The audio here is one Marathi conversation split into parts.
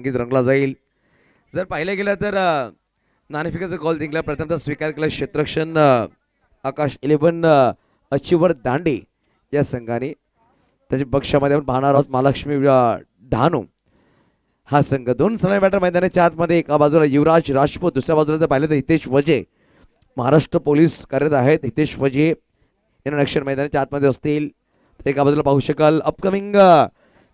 संगीत रंगला जाईल. जर पाहिलं गेलं तर नाणेफेकाचा कॉल जिंकला, प्रथमतः स्वीकार केला क्षेत्ररक्षण आकाश 11 अचिवर दांडे या संघाने. त्याच्या पक्षामध्ये आपण पाहणार आहोत महालक्ष्मी डहाणू हा संघ. दोन सलामी बॅटर मैदानाच्या आतमध्ये, एका बाजूला युवराज राजपूत, दुसऱ्या बाजूला जर पाहिलं तर हितेश वजे, महाराष्ट्र पोलीस कार्यरत आहेत. हितेश वजे इंटरनॅशनल मैदानाच्या आतमध्ये असतील. तर एका बाजूला पाहू शकाल अपकमिंग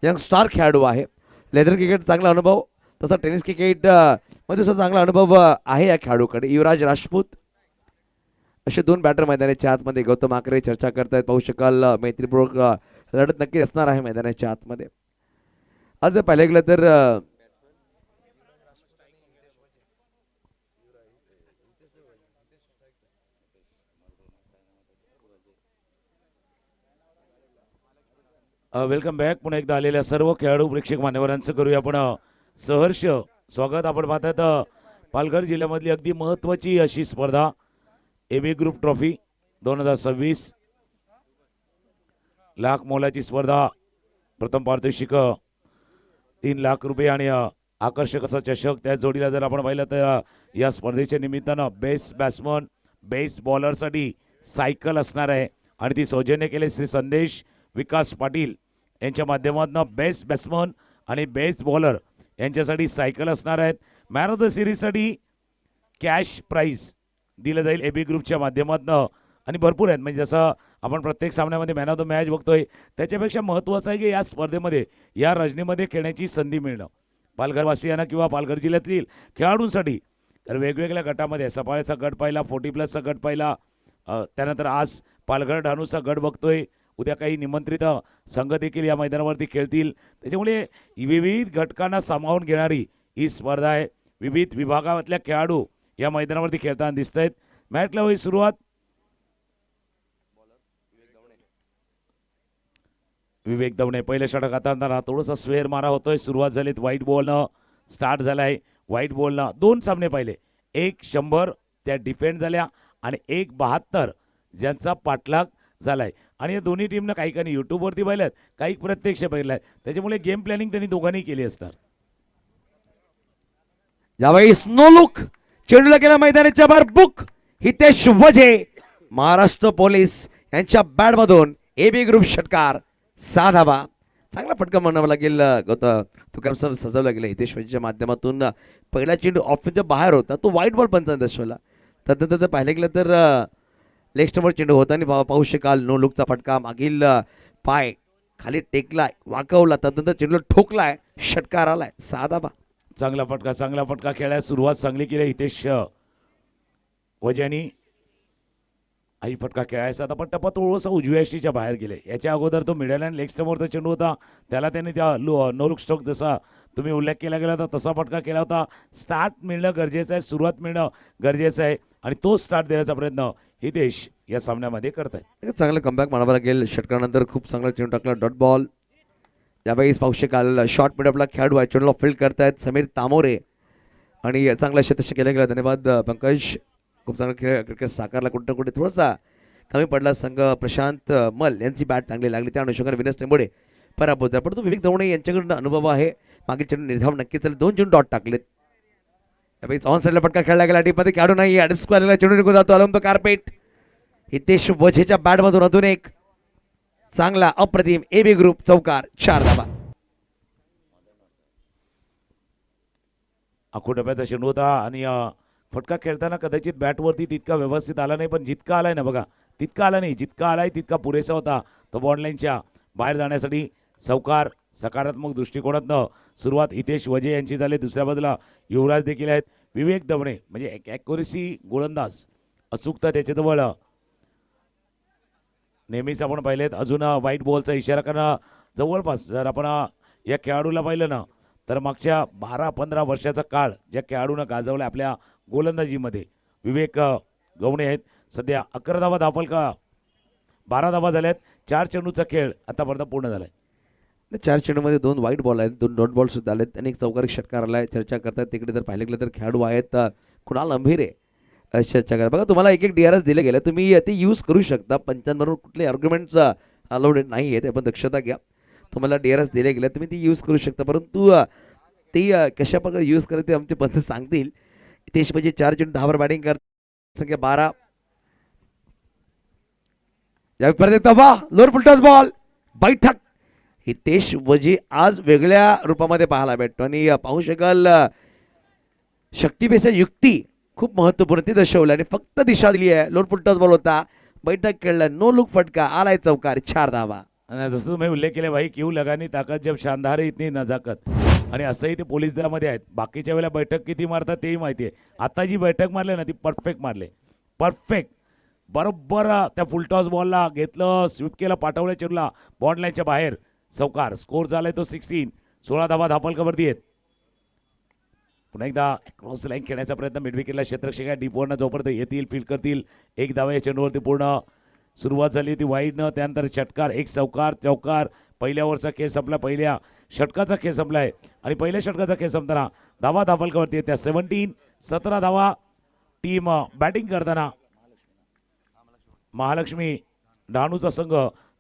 यंग स्टार खेळाडू आहे. लेदर क्रिकेट चांगला अनुभव, तसा टेनिस क्रिकेट मध्ये सुद्धा चांगला अनुभव आहे या खेळाडूकडे. युवराज राजपूत असे दोन बॅटर मैदानाच्या आतमध्ये. गौतम आकरे चर्चा करतायत. पाहू शकाल मैत्रीपूर्वक लढत नक्की असणार आहे मैदानाच्या आतमध्ये. आज जर पाहिलं गेलं तर वेलकम बॅक. पुन्हा एकदा आलेल्या सर्व खेळाडू प्रेक्षक मान्यवरांचं करूया आपण सहर्ष स्वागत. आपण पाहतात पालघर जिल्ह्यामधली अगदी महत्त्वाची अशी स्पर्धा AB ग्रुप ट्रॉफी 2026 लाख मोलाची स्पर्धा. प्रथम पारितोषिक 3 लाख रुपये आणि आकर्षक असा चषक. त्या जोडीला जर आपण पाहिलं तर या स्पर्धेच्या निमित्तानं बेस्ट बॅट्समन, बेस्ट बॉलरसाठी सायकल असणार आहे आणि ती सौजन्य केले श्री संदेश विकास पाटील यांच्या माध्यमातून. बेस्ट बॅट्समन आणि बेस्ट बॉलर यांच्यासाठी सायकल असणार आहेत. मॅन ऑफ द सिरीजसाठी कॅश प्राईज दिलं जाईल AB ग्रुपच्या माध्यमातून आणि भरपूर आहेत. म्हणजे जसं आपण प्रत्येक सामन्यामध्ये मॅन ऑफ द मॅच बघतोय, त्याच्यापेक्षा महत्त्वाचं आहे की या स्पर्धेमध्ये, या रजनीमध्ये खेळण्याची संधी मिळणं पालघरवासियांना किंवा पालघर जिल्ह्यातील खेळाडूंसाठी. तर वेगवेगळ्या गटामध्ये सफाळ्याचा गट पाहिला, 40+ गट पाहिला, त्यानंतर आज पालघर डहाणूचा गट बघतोय. उद्या काही निमंत्रित संघ देखील या मैदानावरती खेळतील. त्याच्यामुळे विविध घटकांना सामावून घेणारी ही स्पर्धा आहे. विविध विभागातल्या खेळाडू या मैदानावरती खेळताना दिसत आहेत. मॅचला होईल सुरुवात. विवेक दवणे पहिल्या षटक हाताळताना थोडासा स्वेअर मारा होतोय. सुरुवात झालीत व्हाईट बॉलनं, स्टार्ट झालाय व्हाईट बॉलनं. 2 सामने पाहिले, एक 100 त्या डिफेंड झाल्या आणि एक 72 ज्यांचा पाठलाग झालाय. आणि या दोन्ही टीमनं काही काही युट्यूबवरती पाहिल्यात, काही प्रत्यक्ष पाहिल्यात. त्याच्यामुळे गेम प्लॅनिंग त्यांनी दोघांनी केली असणार. यावेळी स्नो लुक चेंडूला केला मैदानाच्या बाहेर बुक. हितेश वजे महाराष्ट्र पोलीस यांच्या बॅटमधून AB ग्रुप षटकार 6 धावा. चांगला फटका म्हणावा लागेल. तुकाराम सर सजवला गेला हितेश वजेच्या माध्यमातून. पहिला चेंडू ऑफच्या बाहेर होता, तो व्हाईट बॉल पंचांनी दर्शवला. तदनंतर पाहिलं गेलं तर लेग स्टंपवर चेंडू होता आणि पाहू शकाल नो लुकचा फटका. मागील पाय खाली टेकलाय, वाकवला, तदनंतर चेंडूला ठोकलाय, षटकार आलाय. 6 धावा. चांगला फटका खेळायला सुरुवात चांगली केली हितेश वजानी. आई फटका खेळायचा आता, पण टप्पा थोडंसं उजव्या यष्टीच्या बाहेर गेले. याच्या अगोदर तो मिडल अँड लेग स्टंपवरचा चेंडू होता, त्याला त्यांनी त्या नो लुक स्ट्रोक जसा तुम्ही उल्लेख केला गेला होता तसा फटका केला होता. स्टार्ट मिळणं गरजेचं आहे, सुरुवात मिळणं गरजेचं आहे आणि तो स्टार्ट देण्याचा प्रयत्न हितेश या सामन्यामध्ये करतायत. चांगलं कमबॅक म्हणावं लागेल. षटकानंतर खूप चांगला चेंडू टाकला, डॉट बॉल. यावेळी पाहू शकाल शॉर्ट मिडअपला खेळाडू आहे, चेंडूला फील्ड करतायत समीर तामोरे आणि चांगला शतक केलं गेलं. धन्यवाद पंकज. खूप चांगला खेळ क्रिकेट साकारला. कुठे कुठे थोडासा कमी पडला संघ. प्रशांत मल यांची बॅट चांगली लागली, त्या अनुषंगाने विनस टेंबोडे पराभूत आहे. परंतु विवेक दवणे यांच्याकडून अनुभव आहे. मागील चेंडू निर्धाव नक्कीच झाले, 2 चेंडू डॉट टाकलेत. यावेळी ऑन साईडला फटका खेळला गेला, टीममध्ये खेळाडू नाही. ॲडम स्क्वेअरला चेंडू निघून जातो अलंब कार्पेट. हितेश वझेच्या बॅटमधून अजून एक चांगला अप्रतिम AB ग्रुप चौकार, 4 धावा. आखोटप्याचा चेंडू होता आणि फटका खेळताना कदाचित बॅटवरती तितका व्यवस्थित आला नाही, पण जितका आलाय ना बघा, तितका आला नाही. जितका आलाय तितका पुरेसा होता तो बॉन्ड लाईनच्या बाहेर जाण्यासाठी. चौकार सकारात्मक दृष्टिकोनातनं सुरुवात हितेश वजे यांची झाली. दुसऱ्या बाजूला युवराज देखील आहेत. विवेक दवणे म्हणजे ॲक्युरेसी गोलंदाज, अचूकता त्याच्याजवळ नेहमीच आपण पाहिलेत. अजून व्हाईट बॉलचा इशारा करणं जवळपास जर आपण या खेळाडूला पाहिलं ना, तर मागच्या 12-15 वर्षाचा काळ ज्या खेळाडूनं गाजवला आपल्या गोलंदाजीमध्ये विवेक गवणे आहेत. सध्या 11 धावा धावफलका 12 धावा झाल्यात. 4 चेंडूचा खेळ आतापर्यंत पूर्ण झालाय. 4 चेंडूमध्ये 2 व्हाईट बॉल आहेत, 2 डॉट बॉल सुद्धा आलेत, अनेक चौकारी षटकार आलाय. चर्चा करतात तिकडे जर पाहिलं गेलं तर खेळाडू आहेत कुणाल अंभिरे चर्चा करा. बघा तुम्हाला एक DRS दिले गेले, तुम्ही ते यूज करू शकता. पंचांबरोबर कुठले आर्ग्युमेंट्स अलाउड नाही आहेत, आपण दक्षता घ्या. तुम्हाला DRS दिले गेले, तुम्ही ती यूज करू शकता. परंतु ते कशा प्रकारे यूज करते आमचे पंच सांगतील. हितेश म्हणजे 4 चेंडू 10 वर बॅटिंग करत संख्या 12. या परत लोअर फुलटॉस बॉल बैठक. हितेश वजी आज वेगळ्या रूपामध्ये पाहायला भेटतो आणि पाहू शकाल शक्तीपेक्षा युक्ती खूप महत्वपूर्ण ती दर्शवली आणि फक्त दिशा दिली आहे. लोअर फुलटॉस बॉल होता, बैठक खेळला, नो लुक फटका, आलाय चौकार, 4 धावा. आणि जसं तुम्ही उल्लेख केला भाई, क्यू लगानी ताकद जब शानदार है इतनी नजाकत. आणि असंही ते पोलीस दलामध्ये आहेत. बाकीच्या वेळेला बैठक किती मारतात तेही माहिती आहे. आता जी बैठक मारले ना ती परफेक्ट मारले, परफेक्ट बरोबर त्या फुलटॉस बॉलला घेतलं, स्वीप केलं, पाठवलं चेंडूला बॉन्ड लाईनच्या बाहेर, चौकार. स्कोर झालाय तो 16. 16 धावा धापलकवरती आहेत. पुन्हा एकदा क्रॉस लाईन खेळण्याचा प्रयत्न मिडविकेटला क्षेत्ररक्षक डीपवरनं जोपर्यंत येतील फील्ड करतील. एक धावा या चेंडूवरती पूर्ण. सुरुवात झाली होती वाईडनं, त्यानंतर षटकार, एक चौकार, चौकार. पहिल्या ओव्हरचा खेळ संपला, पहिल्या षटकाचा खेळ संपलाय आणि पहिल्या षटकाचा खेळ संपताना धावा धापलकवरती त्या 17. 17 धावा टीम बॅटिंग करताना. महालक्ष्मी डहाणूचा संघ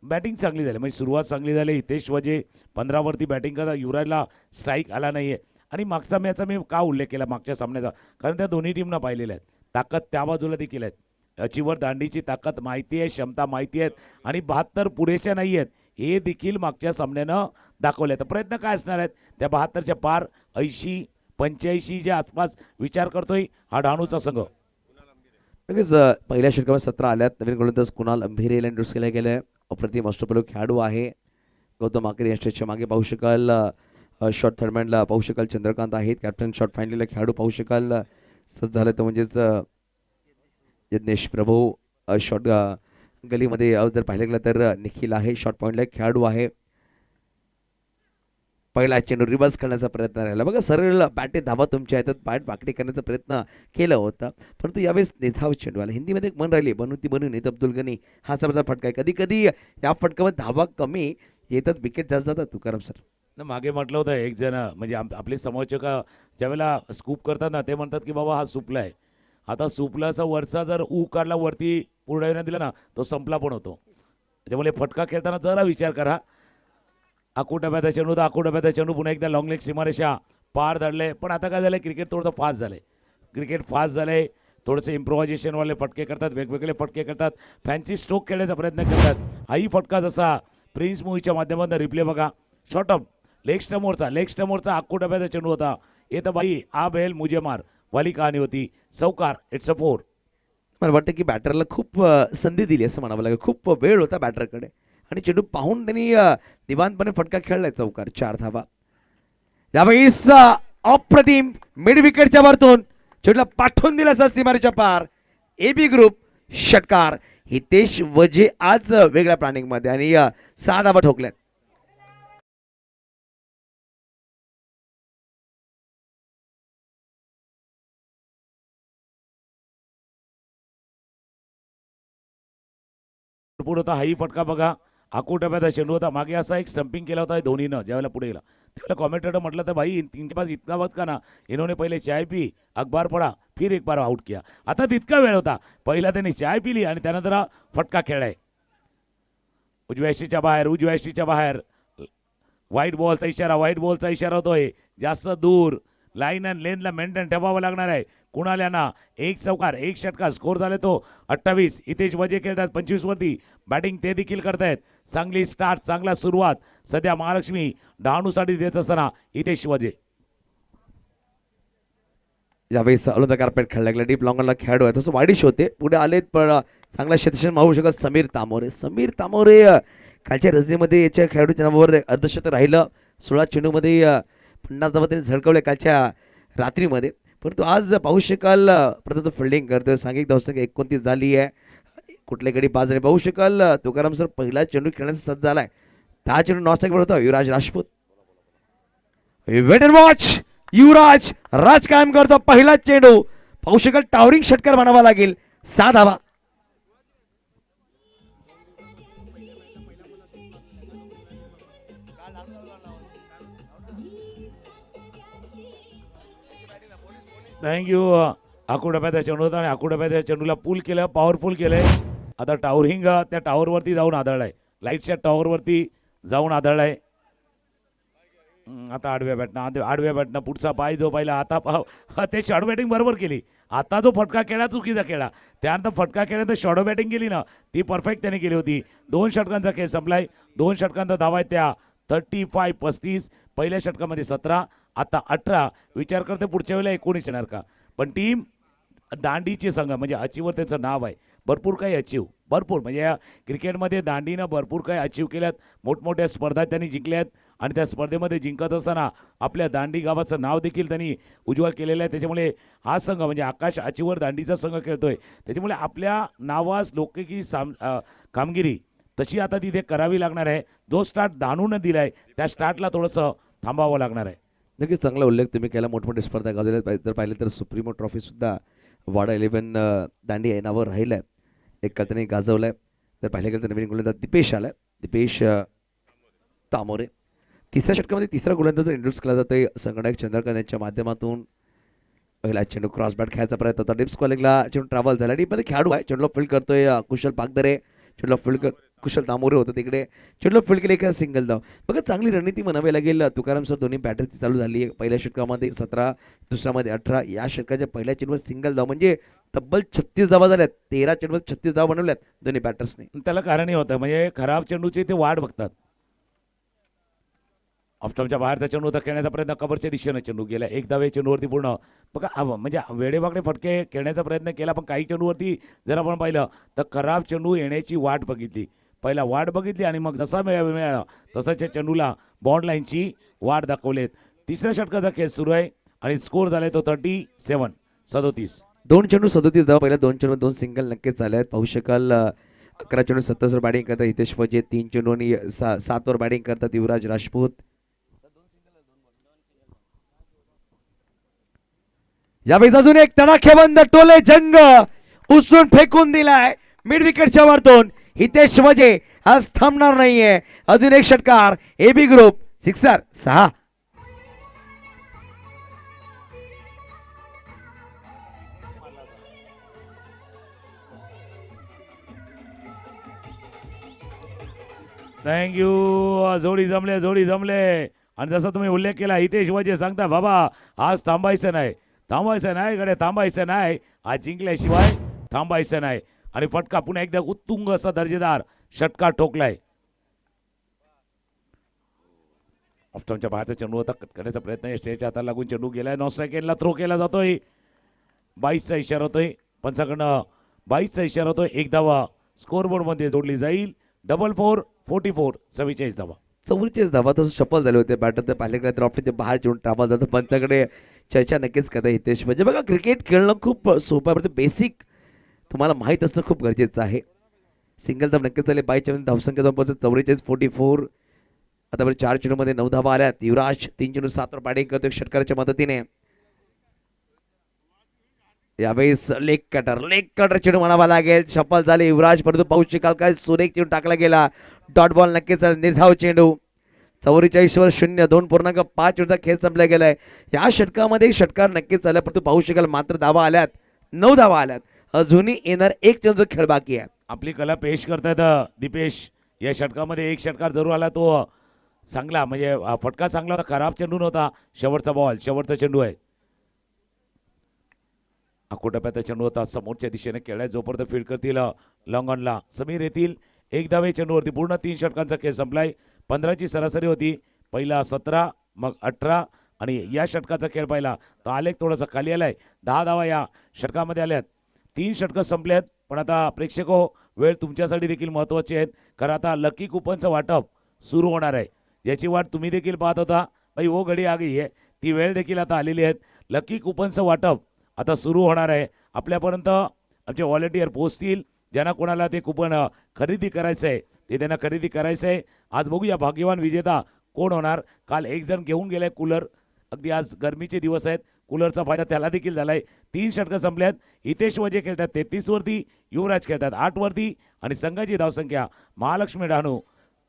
बॅटिंग चांगली झाली, म्हणजे सुरुवात चांगली झाली. हितेश वजे 15 वरती बॅटिंग करता, युवराजला स्ट्राईक आला नाहीये. आणि मागचा मॅचचा मी का उल्लेख केला मागच्या सामन्याचा, कारण त्या दोन्ही टीमना पाहिलेल्या आहेत. ताकद त्या बाजूला देखील आहेत. अचिवर दांडीची ताकद माहिती आहे, क्षमता माहिती आहेत आणि 72 पुरेशा नाही आहेत हे देखील मागच्या सामन्यानं दाखवले. तर प्रयत्न काय असणार आहेत त्या 72च्या पार 80-85च्या आसपास विचार करतोय हा डहाणूचा संघ. नक्कीच पहिल्या षटकामध्ये 17 आल्यात. नवीन गोलंदाज कुणाल अंभिरेला इंट्रोड्यूस केला गेलाय. अप्रतिम अष्टपैलू खेळाडू आहे. गौतम आकरे यष्टीच्या मागे पाहू शकाल शॉर्ट थर्डमॅनला पाहू शकाल चंद्रकांत आहेत. कॅप्टन शॉर्ट फायनलीला खेळाडू पाहू शकाल सज्ज झालं तर म्हणजेच यज्ञेश प्रभू. शॉर्ट गलीमध्ये जर पाहिलं गेलं तर निखिल आहे, शॉर्ट पॉईंटला खेळाडू आहे. पहिला चेंडू रिवर्स करण्याचा प्रयत्न राहिला बघा, सरळ बॅटे धावा तुमच्या आहेत, बॅट बाकडी करण्याचा प्रयत्न केला होता परंतु यावेळेस निधाव चेंडू आला. हिंदीमध्ये एक म्हण राहिली, बनूती बनू नेत अब्दुल गनी, हा समजा फटका आहे. कधी कधी या फटकामध्ये धावा कमी येतात, विकेट जास्त जातात. तुकाराम सर मागे म्हटलं होतं एक जण, म्हणजे आपले समोरचे का ज्यावेळेला स्कूप करतात ना ते म्हणतात की बाबा हा सुपला आहे. आता सुपलाचा वरचा जर ऊ काढला वरती पूर्ण दिला ना तो संपला पण होतो. त्यामुळे फटका खेळताना जरा विचार करा. आखू डब्याचा चेंडू तर आखू डब्याचा चेंडू पुन्हा एकदा लॉंग लेग सीमारेषा पार धडले. पण आता काय झालंय, क्रिकेट थोडंसं फास्ट झालंय. क्रिकेट फास्ट झालंय, थोडेसे इम्प्रोव्हायझेशनवाले फटके करतात, वेगवेगळे फटके करतात, फॅन्सी स्ट्रोक खेळण्याचा प्रयत्न करतात. हाही फटका जसा प्रिन्स मूवीच्या माध्यमातून रिप्ले बघा. शॉर्ट ऑफ लेग स्टमोरचा आखू डब्याचा चेंडू होता. येतं बाई आ बेल मुझे मार वाली कहाणी होती. चौकार, इट्स अ 4. मला वाटतं की बॅटरला खूप संधी दिली असं म्हणावं लागेल. खूप वेळ होता बॅटरकडे आणि चेंडू पाहून त्यांनी निवांतपणे फटका खेळलाय. चौकार, 4 धावा. यावेळेस अप्रतिम मिड विकेटच्या वरतून चेंडूला पाठवून दिला असं सीमारेच्या पार. एबी ग्रुप षटकार. हितेश वजे आज वेगळ्या प्लॅनिंग मध्ये आणि 6 धावा ठोकल्यात. भरपूर होता हाही फटका बघा. आखू डब्याचा चेंडू होता. मागे असा एक स्टंपिंग केला होता धोनीनं ज्यावेळेला पुढे गेला त्यावेळेला कॉमेंटेटर म्हटलं तर भाई इनके पास इतना वक्त का ना, इन्होंने पहिले चाय पी, अखबार पडा, फिर एक बार आउट किया. आता तितका वेळ होता, पहिला त्यांनी चाय पिली आणि त्यानंतर फटका खेळलाय. उजव्या यष्टीच्या बाहेर व्हाईट बॉलचा इशारा होतोय. जास्त दूर लाईन अँड लेनला मेंटेन ठेवावं लागणार आहे. कुणाल्यांना एक चौकार, एक षटकार. स्कोर झाले तो 28. हितेश वजे खेळतात 25 वरती. बॅटिंग ते देखील करतायत. चांगली स्टार्ट, चांगला सुरुवात सध्या महालक्ष्मी डहाणूसाठी देत असताना हितेश वजे. यावेळेस अलंदा कार्पेट खेळला गेला. डीप लॉंगरला खेळाडू आहे तसं वाईडिश होते, पुढे आलेत पण चांगला क्षेत्रक्षण मागू शकत समीर तामोरे कालच्या रजनीमध्ये याच्या खेळाडूच्या नावावर अर्धशतक राहिलं. 16 चेंडूमध्ये 50 धावा त्यांनी झळकवल्या कालच्या रात्रीमध्ये. परंतु आज पाहू शकाल प्रथम फिल्डिंग करतोय. सांघिक धावसंख्या 29 झाली आहे. कुठल्या गडी 5 आणि पाहू शकाल तुकाराम सर पहिला चेंडू खेळण्याचा सज्ज झालाय. 10 चेंडू नॉट होता Yuvraj Rajput. Wait and watch. Yuvraj राज कायम करतो. पहिला चेंडू पाहू शकाल टावरिंग षटकार म्हणावा लागेल. 6 धावा. थँक्यू. आखू डब्याचा चेंडू होता आणि आखू डब्याच्या चेंडूला पूल केलं, पॉवरफुल केलंय. आता टावरिंग त्या टावरवरती जाऊन आदळलाय, लाईटच्या टावरवरती जाऊन आदळलाय. आता आडव्या बॅटनं पुढचा पाय जो पाहिला आता ते शॉर्ट बॅटिंग बरोबर केली. आता जो फटका खेळला चुकीचा खेळला. त्यानंतर फटका खेळल्यानंतर शॉर्ट बॅटिंग केली ना ती परफेक्ट त्याने केली होती. 2 षटकांचा खेळ संपलाय. 2 षटकांचा धावा आहेत त्या 35-35. पहिल्या षटकामध्ये 17 आता 18. विचार करते पुढच्या वेळेला 19 येणार का. पण टीम दांडीचे संघ म्हणजे अचीवर त्याचं नाव आहे. भरपूर काही अचीव भरपूर म्हणजे या क्रिकेटमध्ये दांडीनं भरपूर काही अचीव केल्यात. मोठमोठ्या स्पर्धा त्यांनी जिंकल्यात आणि त्या स्पर्धेमध्ये जिंकत असताना आपल्या दांडी गावाचं नाव देखील त्यांनी उज्ज्वल केलेलं आहे. त्याच्यामुळे हा संघ म्हणजे आकाश अचीवर दांडीचा संघ खेळतोय. त्याच्यामुळे आपल्या नावास लौकिकी कामगिरी तशी आता तिथे करावी लागणार आहे. जो स्टार्ट दानून दिलाय त्या स्टार्टला थोडंसं थांबावं लागणार आहे. नक्कीच चांगला उल्लेख तुम्ही केला. मोठमोठ्या स्पर्धा गाजवल्या जर पाहिलं तर सुप्रीमो ट्रॉफी सुद्धा वाडा 11 दांडी या नावावर राहिलं आहे. एक त्यांनी गाजवलं आहे. जर पाहिलं गेलं तर नवीन गोलंदाज दीपेश आला आहे. दीपेश तामोरे. तिसऱ्या षटकामध्ये तिसरा गोलंदाज इंट्रोड्यूस केला जातोय संगणक चंद्रकांत यांच्या माध्यमातून. पहिला चेंडू क्रॉस बॅट खेळायचा प्रयत्न होता. डिप्स कॉलिंगला चेंडू ट्रॅव्हल झाला. डीपमध्ये खेळाडू आहे. चेंडूला फील्ड करतोय कुशल पागदरे. चेंडूला फील्ड कुशल तामोरे होतं तिकडे. चेंडूला फील्ड केले एका सिंगल धाव. बघा चांगली रणनीती म्हणावी लागेल. तुकाराम सर दोन्ही बॅटर्स चालू झाली आहे. पहिल्या षटकामध्ये 17 दुसऱ्यामध्ये 18. या षटकाच्या पहिल्या चेंडूवर सिंगल धाव म्हणजे तब्बल 36 धावा झाल्यात. 13 चेंडूवर 36 धावा बनवल्यात दोन्ही बॅटर्सने. त्याला कारणही होतं म्हणजे खराब चेंडूची ते वाट बघतात. ऑफस्टॉपच्या बाहेरचा चेंडू होता खेळण्याचा प्रयत्न कव्हरच्या दिशेनं चेंडू गेला. एक धावे चेंडूवरती पूर्ण बघा म्हणजे वेडेवाकडे फटके खेळण्याचा प्रयत्न केला. पण काही चेंडूवरती जर आपण पाहिलं तर खराब चेंडू येण्याची वाट बघितली. पहिला वाट बघितली आणि मग जसा मिळाला तसाच चेंडूला बॉन्ड लाईनची वाट दाखवलेत. तिसऱ्या षटकाचा खेळ सुरू आहे आणि स्कोर झालाय तो 37. 2 चेंडू 37 धावा. पहिल्या 2 चेंडू 2 सिंगल नक्कीच झाले आहेत. पाहू शकाल 11 चेंडू 27 वर बॅटिंग करतात हितेश वजे. 3 चेंडू आणि 7 वर बॅटिंग करतात युवराज राजपूत. यावेळी अजून एक तडाखेबंद टोले जंग उचलून फेकून दिलाय मिड विकेटच्या वरतून. हितेश वजे आज थांबणार नाहीये. अजून एक षटकार. AB group sixer 6. थँक्यू. जोडी जमले आणि जसं तुम्ही उल्लेख केला हितेश वजे सांगता बाबा आज थांबायचं नाही कडे थांबायचं नाही. आज जिंकल्याशिवाय थांबायचं नाही. आणि फटका पुन्हा एकदा उत्तुंग असा दर्जेदार षटकार ठोकलाय. ऑफस्टॉपच्या बाहेरचा चेंडू होता करण्याचा प्रयत्न स्टेजच्या हाताला लागून चेंडू गेलाय. 9 सेकंडला थ्रो केला जातोय. 22चा इशारा होतोय पंचाकडनं. 22चा इशारा होतोय. एक धावा स्कोरबोर्डमध्ये जोडली जाईल. 4-4 44 44 धावा. 44 धावा तसं चप्पल झाले होते. बॅटर तर पाहिले गेले तर ऑफचे बाहेर चेंडू ट्राबल जातं. पंचाकडे चर्चा नक्कीच करता हितेश म्हणजे बघा क्रिकेट खेळणं खूप सोपं आहे. बेसिक तुम्हाला माहीत असणं खूप गरजेचं आहे. सिंगल धाव नक्कीच झाले. 22 धावसंख्या जवळपास 44 44. आतापर्यंत 4 चेंडूमध्ये 9 धावा आल्यात. युवराज 3 चेंडू 7 वर बॅटिंग करतो षटकाराच्या मदतीने. यावेळेस लेग कटर चेंडू म्हणावा लागेल. चप्पल झाले युवराज परंतु पाहू शकाल काय सुरेख चेंडू टाकला गेला. डॉट बॉल नक्कीच निर्धाव चेंडू. 44 वर 0. 2.5 चेंडूचा खेळ संपला गेलाय. या षटकामध्ये षटकार नक्कीच झाला परंतु पाहू शकाल मात्र धावा आल्यात 9 धावा आल्यात. अजूनही येणार एक चेंडूचा खेळ बाकी आहे. आपली कला पेश करतायत दीपेश. या षटकामध्ये एक षटकार जरूर आला तो चांगला म्हणजे फटका चांगला होता. खराब चेंडू नव्हता. शेवटचा चेंडू आहे. अकोटप्याचा चेंडू होता समोरच्या दिशेने खेळाय. जोपर्यंत फील्ड करतील लॉंगॉनला समीर येतील. एक धावे चेंडूवरती पूर्ण 3 षटकांचा खेळ संपलाय. 15ची सरासरी होती. पहिला 17 मग 18 आणि या षटकाचा खेळ पाहिला तर आलेख थोडासा खाली आलाय. 10 धावा या षटकामध्ये आल्यात. 3 षटकं संपल्यात. पण आता प्रेक्षको वेळ तुमच्यासाठी देखील महत्त्वाची आहेत. कारण आता लकी कुपनचं वाटप सुरू होणार आहे. याची वाट तुम्ही देखील पाहत होता. भाई वो घडी आ गई आहे. ती वेळ देखील आता आलेली आहे. लकी कुपनचं वाटप आता सुरू होणार आहे. आपल्यापर्यंत आमचे व्हॉलेंटियर पोहोचतील. ज्यांना कोणाला ते कुपन खरेदी करायचं आहे ते त्यांना खरेदी करायचं आहे. आज बघूया भाग्यवान विजेता कोण होणार. काल एक जण घेऊन गेलाय कूलर. अगदी आज गरमीचे दिवस आहेत. कूलरचा फायदा त्याला देखील झालाय. 3 षटकं संपल्यात. हितेश वजे खेळतात 33 वरती. युवराज खेळतात 8 वरती आणि संघाची धावसंख्या महालक्ष्मी डहाणू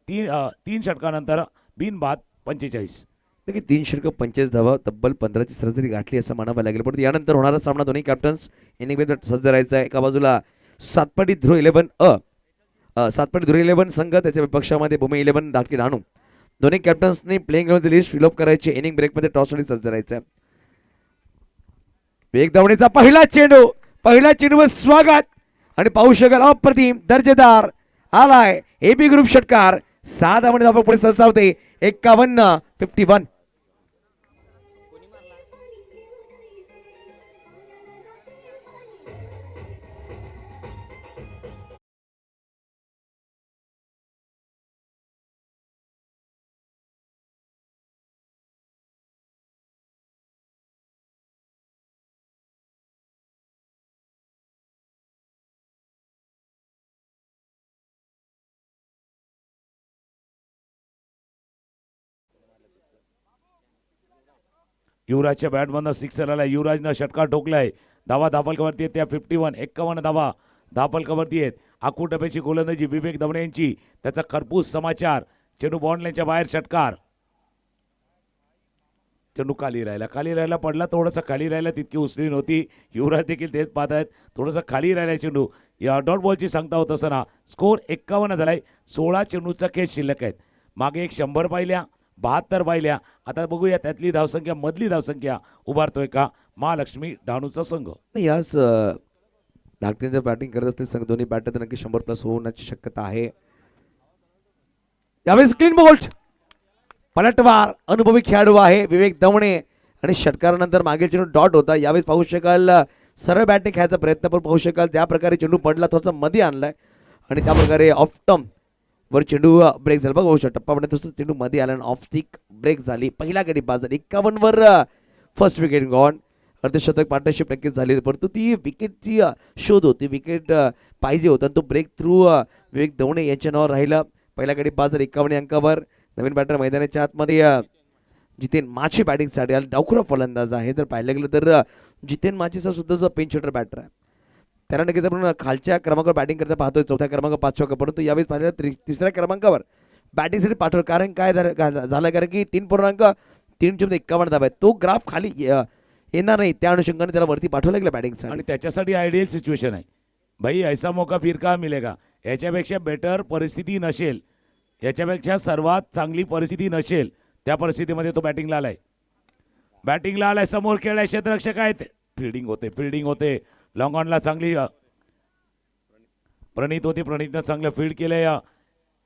3 षटकानंतर बिनबाद 45. 3 षटकं 45 धावा तब्बल 15ची सरासरी गाठली असं म्हणावं लागेल. पण यानंतर होणारा सामना दोन्ही कॅप्टन्स यांनी सज्ज राहायचा आहे. एका बाजूला सातपाटी ध्रुव 11 संघ त्याच्या विपक्षामध्ये भूमी 11 धाकटी डहाणू. दोन्ही कॅप्टन्सनी प्लेइंग लिस्ट फिलअप करायची. इनिंग ब्रेकमध्ये टॉससाठी सज्ज राहायचं. वेग धावणीचा पहिला चेंडूवर स्वागत आणि पाहू शकाल अप्रतिम दर्जेदार आलाय एबी ग्रुप षटकार. 6 धावणे धावपळ पुढे सरसावते. 51 युवराजच्या बॅटमधनं सिक्सर आलाय. युवराजनं षटकार ठोकलाय. धावा धापलकावरती आहेत त्या 51 धावा धापलकावरती आहेत. आखूड डब्याची गोलंदाजी विवेक दवणे यांची. त्याचा खरपूस समाचार. चेंडू बॉन्ड लाईनच्या बाहेर षटकार. चेंडू खाली राहिला पडला. थोडासा खाली राहिला, तितकी उसळी नव्हती. युवराज देखील तेच पाहत आहेत. थोडासा खाली राहिला चेंडू. या डॉट बॉलची सांगता होत असताना स्कोर 51 झालाय. 16 चेंडूचा खेळ शिल्लक आहेत. मागे एक 100 पाहिल्या, 72 पाहिल्या. आता बघूया त्यातली धावसंख्या, मधली धावसंख्या उभारतोय का महालक्ष्मी डहाणूचा संघ. यास धाकटीने जर बॅटिंग करत असते संघ दोन्ही बॅटर तर नक्की 100+ होण्याची शक्यता आहे. यावेळेस क्लीन बोल्ट पलटवार अनुभवी खेळाडू आहे विवेक दवणे आणि षटकारानंतर मागील चेंडू डॉट होता. यावेळेस पाहू शकाल सरळ बॅटने खेळायचा प्रयत्न, पण पाहू शकाल ज्या प्रकारे चेंडू पडला थोडासा मध्ये आणलाय आणि त्या प्रकारे ऑफ टर्म वर चेंडू ब्रेक झाला. बघू शकतो टप्पामध्ये तसंच चेंडू मध्ये आला आणि ऑफ स्टिक ब्रेक झाली. पहिला गडी बाद झाली. 51 वर फर्स्ट विकेट गॉन. अर्धशतक पार्टनरशिप नक्कीच झाली, परंतु ती विकेटची शोध होती. विकेट पाहिजे होता. तो ब्रेक थ्रू विवेक दवणे यांच्या नावावर राहिला. पहिला गडी बाद झाला 51 अंकावर. नवीन बॅटर मैदानाच्या आतमध्ये जितेन माची बॅटिंगसाठी आला. डावखुरा फलंदाज आहे. तर पाहिलं गेलं तर जितेन माचीचा सुद्धा जो पिंच हिटर बॅटर आहे त्याला नक्कीच आपण खालच्या क्रमांकावर बॅटिंग करता पाहतोय. 4थ्या क्रमांक 5व्या, परंतु यावेळेस पाहिलं 3ऱ्या क्रमांकावर बॅटिंगसाठी पाठवलं. कारण काय झालं कारण की 3.51 धावा आहे. तो ग्राफ खाली येणार नाही, त्या अनुषंगाने त्याला वरती पाठवलं गेलं बॅटिंगसाठी. आणि त्याच्यासाठी आयडियल सिच्युएशन आहे. भाई ऐसा मौका फिर का मिलेगा. याच्यापेक्षा बेटर परिस्थिती नसेल, याच्यापेक्षा सर्वात चांगली परिस्थिती नसेल, त्या परिस्थितीमध्ये तो बॅटिंगला आलाय. समोर खेळाय क्षेत्ररक्षक आहेत. फिल्डिंग होते. लॉंग ऑनला चांगली प्रणितनं चांगलं फील्ड केलंय.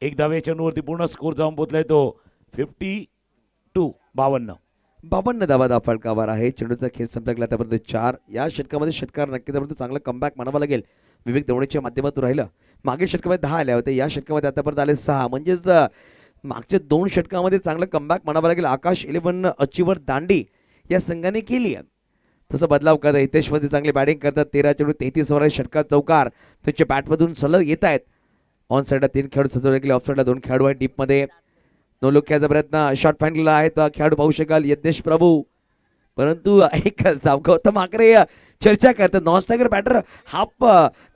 एक धावे चेंडूवरती पूर्ण स्कोर जाऊन पोचलाय तो 52 धावा फलकावर आहे. चेंडूचा खेळ संपला गेला त्यापर्यंत 4. या षटकामध्ये षटकार नक्की त्यापर्यंत चांगला कमबॅक म्हणावा लागेल. विवेक दवणेच्या माध्यमातून राहिलं. मागे षटकामध्ये 10 आल्या होत्या, या षटकामध्ये आतापर्यंत आले 6. म्हणजेच मागच्या 2 षटकामध्ये चांगलं कमबॅक म्हणावं लागेल. आकाश 11 अचीवर दांडी या संघाने केली आहे. तसं बदलाव करतात. हितेशमध्ये चांगली बॅटिंग करतात. 13 चेंडू 33 ओव्हर षटकार चौकार त्याच्या बॅटमधून सलग येत आहेत. ऑन साईडला 3 खेळाडू सजवले गेले. ऑफ साईडला 2 खेळाडू आहेत. डीपमध्ये नो लुक खेळायचा प्रयत्न. शॉर्ट फाईनला आहे खेळाडू पाहू शकाल यज्ञेश प्रभू, परंतु एकच धाव. गौतम आकरे चर्चा करतात. नॉन स्ट्रायकर बॅटर हाफ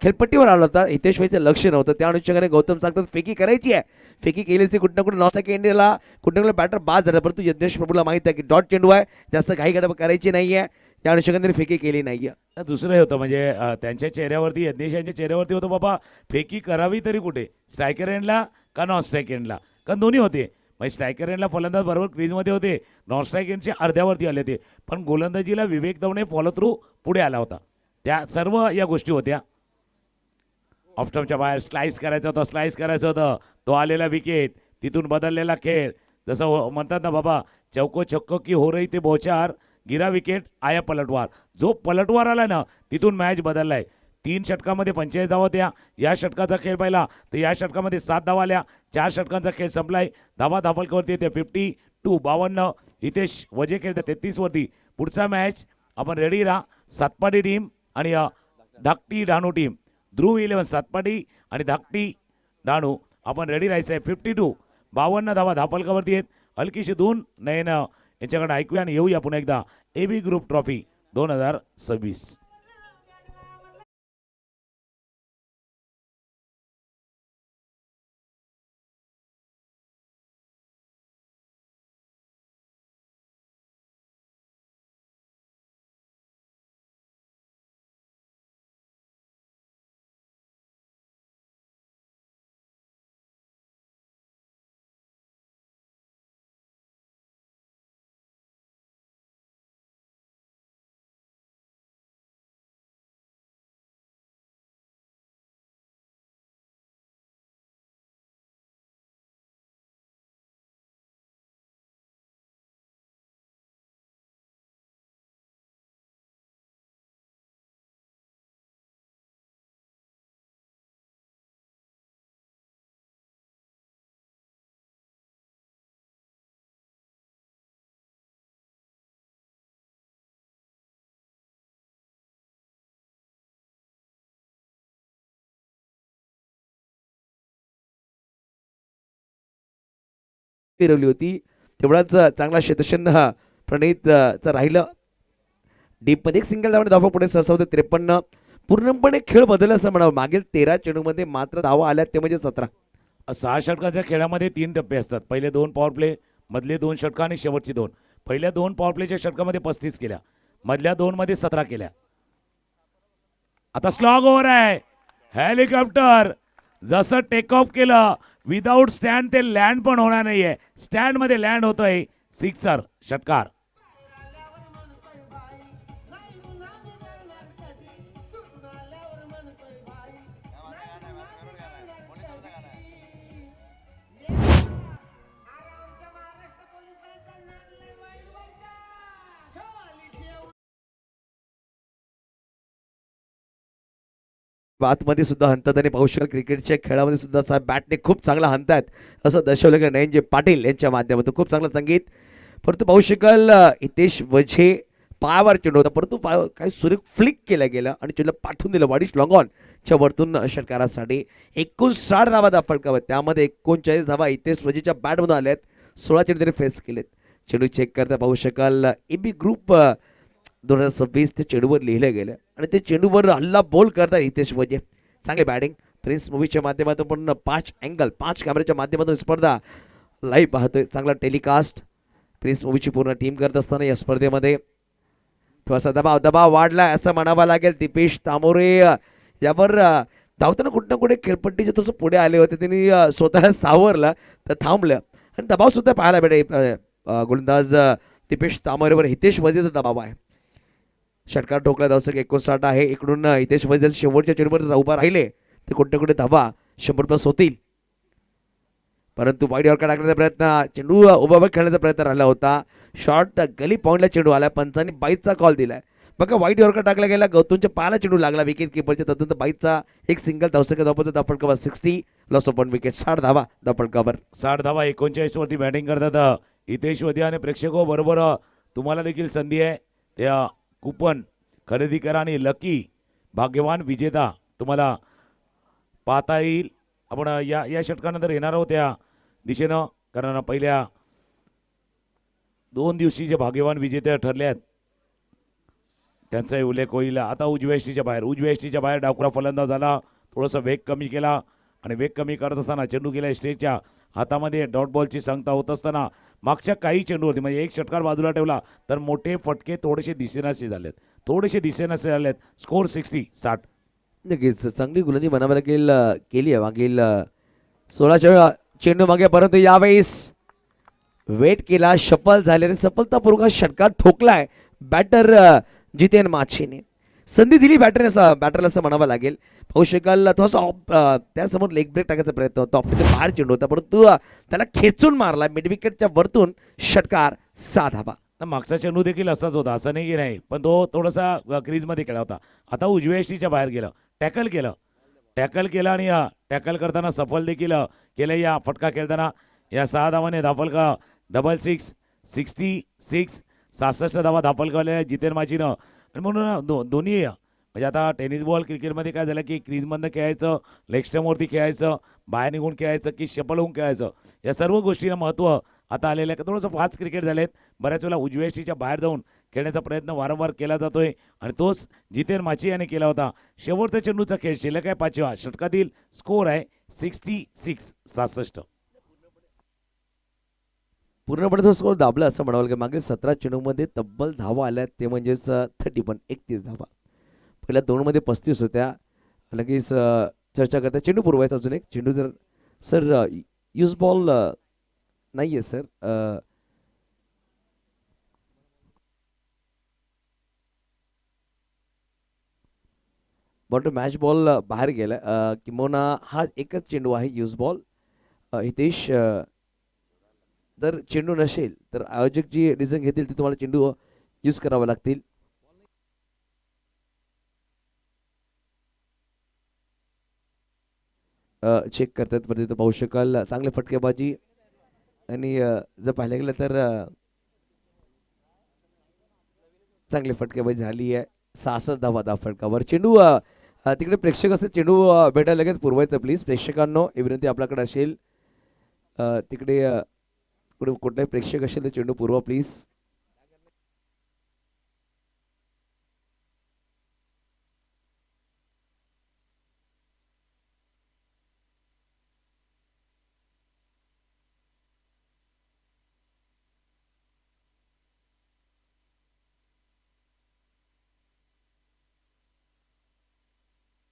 खेळपट्टीवर आला होता. हितेश भाईचं लक्ष नव्हतं, त्या अनुषंगाने गौतम सांगतात फेकी करायची आहे. फेकी केलीची कुठं ना कुठं नॉन स्ट्रायकर इंडियाला कुठं ना बॅटर बाद झाला, परंतु यज्ञेश प्रभूला माहित आहे की डॉट चेंडू आहे, जास्त घाई गडबड करायची नाहीये, त्या अनुषंगाने फेकी केली नाहीये. दुसरं होतं म्हणजे त्यांच्या चेहऱ्यावरती, यज्ञेश यांच्या चेहऱ्यावरती होतं बाबा फेकी करावी तरी कुठे, स्ट्रायकर एंडला का नॉन स्ट्रायक एंडला, कारण दोन्ही होते. म्हणजे स्ट्रायकर एंडला फलंदाज बरोबर क्रीजमध्ये होते, नॉन स्ट्राईक एंडचे अर्ध्यावरती आले होते, पण गोलंदाजीला विवेक दवणे फॉलो थ्रू पुढे आला होता. त्या सर्व या गोष्टी होत्या. ऑफस्टम्पच्या बाहेर स्लाइस करायचं होतं. तो आलेला विकेट, तिथून बदललेला खेळ. जसं म्हणतात ना बाबा, चौको छक्को की हो रही ते बोचार, गिरा विकेट आया पलटवार. जो पलटवार आला ना, तिथून मॅच बदललाय. 3 षटकामध्ये 45 धावा होत्या. या षटकाचा खेळ पाहिला तर या षटकामध्ये 7 धावा आल्या. 4 षटकांचा खेळ संपलाय. धावा धापलकावरती येते 52 52. हितेश वजे खेळते 33 वरती. पुढचा मॅच आपण रेडी राहा. सातपाडी टीम आणि धाकटी डहाणू टीम. ध्रुव 11 सातपाडी आणि धाकटी डहाणू आपण रेडी राहायचं आहे. 52 52 धावा धापलकावरती आहेत. हलकीशी धून नयन यांच्याकडे ऐकूया आणि येऊया पुन्हा एकदा एबी ग्रुप ट्रॉफी 2026. फिरवली होती. तेवढाच चांगला क्षेत्रक्षण प्रणीत चं राहिलं. डीपमध्ये एक सिंगल धावाने धावा पुढे सरसावते 53. पूर्णपणे खेळ बदलला असं म्हणावं. मागील 13 चेंडूमध्ये मात्र धावा आल्या ते म्हणजे 17. 6 षटकाच्या खेळामध्ये 3 टप्पे असतात. पहिले 2 पॉवर प्ले, मधले 2 षटकं आणि शेवटची 2. पहिल्या 2 पॉवर प्लेच्या षटकामध्ये 35 केल्या, मधल्या 2 मध्ये 17 केल्या. आता स्लॉग ओव्हर आहे. हेलिकॉप्टर जसं टेक ऑफ केलं विदाऊट स्टँड ते लँड पण होणार नाहीये. स्टँड मध्ये लँड होतोय. सिक्सर षटकार. बातमध्ये सुद्धा हाणतात आणि पाहू शकाल क्रिकेटच्या खेळामध्ये सुद्धा साहेब बॅटने खूप चांगला हाणतात असं दर्शवलं गेलं नयनजी पाटील यांच्या माध्यमातून. खूप चांगलं संगीत. परंतु पाहू शकाल हितेश वझे पायावर चेंडू होता, परंतु काय सुरेख फ्लिक केलं गेलं आणि चेंडूला पाठवून दिलं वाडीश लॉंगॉन च्या वरतून षटकारासाठी. 59 धावा दाखल, त्यामध्ये 39 धावा हितेश वझेच्या बॅटमधून आल्यात. 16 चेंडू त्यांनी फेस केलेत. चेंडू चेक करता पाहू शकाल एबी ग्रुप 2026 ते चेंडूवर लिहिलं गेलं आणि ते चेंडूवर हल्ला बोल करतात हितेश वझे. चांगली बॅटिंग. प्रिन्स मूवीच्या माध्यमातून पण 5 अँगल 5 कॅमेऱ्याच्या माध्यमातून स्पर्धा लाईव्ह पाहतोय. चांगला टेलिकास्ट प्रिन्स मूवीची पूर्ण टीम करत असताना या स्पर्धेमध्ये थोडासा दबाव वाढलाय असं म्हणावं लागेल. दीपेश तामोरे यावर धावताना कुठं ना कुठे खेळपट्टीचे थोडंसं पुढे आले होते, त्यांनी स्वतःला सावरलं तर थांबलं आणि दबाव सुद्धा पाहायला भेटेल. गोलंदाज दीपेश तामोरेवर हितेश वझेचा दबाव आहे. षटकार ठोकला धावसक 59 आहे. इकडून हितेश वझे शेवटच्या चेंडूवर उभा राहिले ते कुठे कुठे धावा 100+ होतील. परंतु वाईड यॉर्कर टाकण्याचा प्रयत्न, चेंडू उभा खेळण्याचा प्रयत्न राहिला होता. शॉर्ट गली पॉईंटला चेंडू आला. पंचांनी 22चा कॉल दिलाय. बघा वाईड यॉर्कर टाकला गेला. गौतमच्या पायाला चेंडू लागला विकेट किपरच्या. तदनंतर 22चा एक सिंगल धावसक धावपत धापड कव्हर 60 लॉस ऑफ 1 विकेट. 60 धावा धापड कव्हर. 60 धावा 39 वरती बॅटिंग करतात हितेश वझे आणि प्रेक्षको बरोबर तुम्हाला देखील संधी आहे. त्या कुपन खरेदी करा आणि लकी भाग्यवान विजेता तुम्हाला पाहता येईल. आपण या षटकानंतर येणार आहोत त्या दिशेनं, कारण पहिल्या 2 दिवशी भाग्यवान विजेते ठरले आहेत त्यांचाही उल्लेख होईल. आता उजव्या एसटीच्या बाहेर डावखुरा फलंदाज झाला. थोडंसं वेग कमी केला आणि वेग कमी करत असताना चेंडू गेला स्टेजच्या हातामध्ये. डॉट बॉलची सांगता होत असताना मागच्या काही चेंडूवरती म्हणजे एक षटकार बाजूला ठेवला तर मोठे फटके थोडेसे दिसेनासे झालेत. स्कोर 60. नक्कीच चांगली गोलंदाजी म्हणावं लागेल केली आहे मागील 16 चेंडू मागे, परंतु यावेळेस वेट केला, सफल झाले आणि सफलतापूर्वक षटकार ठोकलाय बॅटर जितेन माछीने. संधी दिली बॅटरला असं म्हणावं लागेल. पाहू शकाल थोडासा त्यासमोर लेग ब्रेक टाकायचा प्रयत्न होता. ऑफच्या बाहेर चेंडू होता, परंतु त्याला खेचून मारला मिड विकेटच्या वरतून. षटकार 6 धावा. मागचा चेंडू देखील असाच होता, असं नाही की नाही, पण तो थोडासा क्रीजमध्ये खेळला होता. आता उजव्या एसटीच्या बाहेर गेलं, टॅकल केलं आणि टॅकल करताना सफल देखील केलं. या फटका खेळताना या 6 धावाने धापल का 66 66 धावा धापल केल्या जितेन माचीनं. आणि म्हणून दोन्ही म्हणजे आता टेनिस बॉल क्रिकेटमध्ये काय झालं की क्रीजमधनं खेळायचं, लेग स्टंपवरती खेळायचं, बाहेर निघून खेळायचं की शपल होऊन खेळायचं, या सर्व गोष्टींना महत्त्व आता आलेलं आहे. थोडंसं फास्ट क्रिकेट झालेत. बऱ्याच वेळेला उजव्या एसटीच्या बाहेर जाऊन खेळण्याचा प्रयत्न वारंवार केला जातोय आणि तोच जितेन माची याने केला होता. शेवटचा चेंडूचा खेळ शिल्लक आहे 5व्या षटकातील. स्कोर आहे 66. पूर्णपणे तो स्कोर दाबला असं म्हणावं लागेल. मागील 17 चेंडूमध्ये तब्बल धावा आल्या ते म्हणजेच 31 धावा. पहिल्या 2 मध्ये 35 होत्या. लगेच चर्चा करता चेंडू पुरवायचा अजून एक चेंडू. जर सर यूज बॉल नाही आहे सर, बॉल मॅच बॉल बाहेर गेला. किंबहुना हा एकच चेंडू आहे यूज बॉल. हितेश जर चेंडू नसेल तर आयोजक जी डिसिजन घेतील ते तुम्हाला चेंडू यूज करावे लागतील. चेक करतात परत पाहू शकाल चांगले फटकेबाजी आणि जर पाहिलं गेलं तर चांगली फटकेबाजी झाली आहे. 66 धावा फटकावर. चेंडू तिकडे प्रेक्षक असते, चेंडू भेटायला लगेच पुरवायचं प्लीज. प्रेक्षकांनो ही विनंती आपल्याकडे असेल. तिकडे कुठलाही प्रेक्षक असेल तर चेंडू पुरवा प्लीज.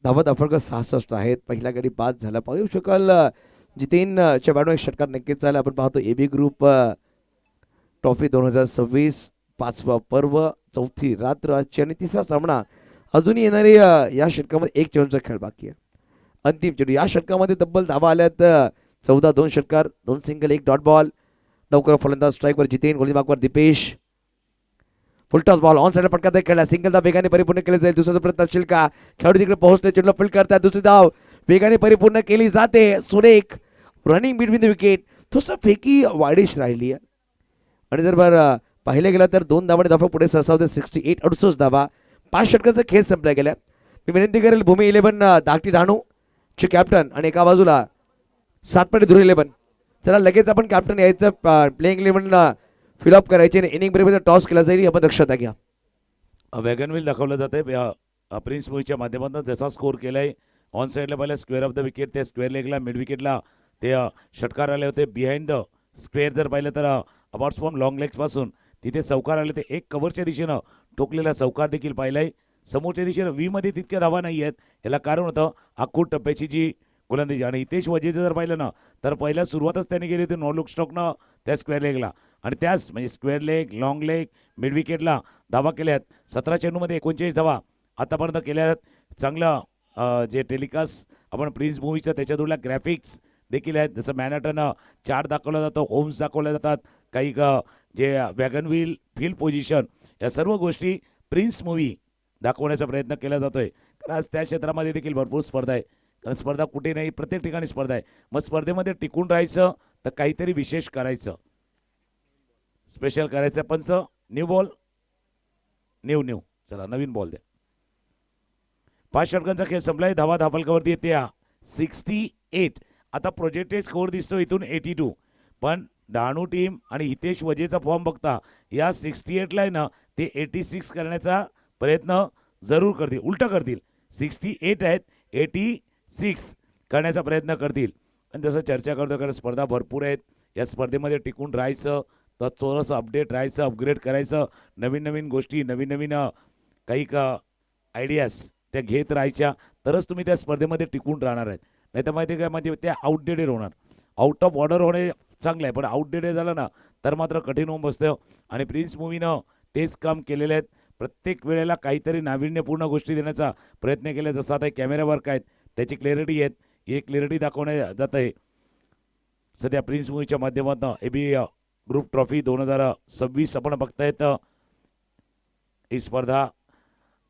धावा दाफळकर 66 आहेत. पहिल्या गडी बाद झाला. पाहू शकाल जितेनच्या बॅटवर एक षटकार नक्कीच झाला. आपण पाहतो एबी ग्रुप ट्रॉफी 2026 5वा पर्व, चौथी रात्र आजची आणि तिसरा सामना अजूनही येणारे या षटकामध्ये एक चेंडूचा खेळ बाकी आहे. अंतिम चेंडू या षटकामध्ये तब्बल धावा आल्यात 14. 2 षटकार, 2 सिंगल, 1 डॉट बॉल. लवकर फलंदाज स्ट्राईकवर जितेन, गोलंदाजवर Deepesh. Full toss ball on side पटकात खेळला. सिंगल धाव वेगाने परिपूर्ण केले जाईल. दुसरा प्रयत्न असतील का? खेळाडू तिकडे पोहोचले, चेंडूला फील्ड करतात. दुसरी धाव वेगाने परिपूर्ण केली जाते. सुरेख रनिंग बिटवीन द विकेट. थोडंसं फेकी वाईडिश राहिली आहे आणि जर बरं पाहिले गेलं तर 2 धावांनी धावा पुढे सरसावते. 68 68 धावा. 5 षटकांचा खेळ संपला गेला. मी विनंती करेल भूमी 11 धाकटी राणू चे कॅप्टन आणि एका बाजूला सातपटी धुरी 11. चला लगेच आपण कॅप्टन यायचं. प्लेइंग 11 फिलअप करायचे आणि इनिंग बरोबर टॉस केला जाईल. आपण दक्षता घ्या. वॅगनव्हील दाखवलं जाते प्रिन्स मूवीच्या माध्यमातून. जसा स्कोर केलाय ऑन साईडला पहिला स्क्वेअर ऑफ द विकेट, त्या स्क्वेअर लेगला मिड विकेटला ते षटकार आले होते. बिहाइंड द स्क्वेअर जर पाहिलं तर अबाउट फ्रॉम लॉंग लेग्स पासून तिथे चौकार आले. ते एक कव्हरच्या दिशेनं ठोकलेला चौकार देखील पाहिलाय. समोरच्या दिशेनं व्ही मध्ये तितक्या धावा नाही आहेत. याला कारण होतं आखूड टप्प्याची जी गोलंदाजी. आणि हितेश वजेचं जर पाहिलं ना तर पहिल्या सुरुवातच त्यांनी केली होती नो लुक स्ट्रोकनं त्या स्क्वेअर लेगला. आणि त्याच म्हणजे square leg, long leg, mid विकेटला धावा केल्या आहेत. 17 चेंडूमध्ये 39 धावा आतापर्यंत केल्या आहेत. चांगलं जे टेलिकास्ट आपण प्रिन्स मूवीचं त्याच्यातूनला ग्राफिक्स देखील आहेत. जसं मॅनहॅटन चार्ट दाखवला जातो, होम्स दाखवल्या जातात, काही जे वॅगनव्हील फील्ड पोझिशन, या सर्व गोष्टी प्रिन्स मूवी दाखवण्याचा प्रयत्न केला जातोय. कारण आज त्या क्षेत्रामध्ये देखील भरपूर स्पर्धा आहे. कारण स्पर्धा कुठे नाही, प्रत्येक ठिकाणी स्पर्धा आहे. मग स्पर्धेमध्ये टिकून राहायचं तर काहीतरी विशेष करायचं, स्पेशल करायचं. पंच न्यू बॉल, न्यू चला नवीन बॉल द्या. 5 षटकांचा खेळ संपलाय. धावा धापलकावरती येते 68. आता प्रोजेक्टेड स्कोअर दिसतो इथून 82. पण डहाणू टीम आणि हितेश वजेचा फॉर्म बघता या 68ला आहे ना ते 86 करण्याचा प्रयत्न जरूर करतील, उलट करतील. 68 आहेत, 86 करण्याचा प्रयत्न करतील. आणि जसं चर्चा करतो कारण स्पर्धा भरपूर आहेत. या स्पर्धेमध्ये टिकून राहायचं तर थोडंसं अपडेट राहायचं, अपग्रेड करायचं, नवीन नवीन गोष्टी, नवीन नवीन काही आयडियाज त्या घेत राहायच्या, तरच तुम्ही त्या स्पर्धेमध्ये टिकून राहणार आहेत. नाही तर माहिती काय, माहिती त्या आउटडेटेड होणार. आउट ऑफ ऑर्डर होणे चांगलं आहे, पण आउटडेटेड झालं ना तर मात्र कठीण होऊन बसतं. आणि प्रिन्स मूवीनं तेच काम केलेले आहेत. प्रत्येक वेळेला काहीतरी नाविन्यपूर्ण गोष्टी देण्याचा प्रयत्न केला. जसं आता कॅमेरा वर्क आहेत, त्याची क्लॅरिटी आहेत, ही क्लॅरिटी दाखवण्यात जात आहे सध्या प्रिन्स मूवीच्या माध्यमातून. एबी ग्रुप ट्रॉफी 2026 आपण बघतायत. ही स्पर्धा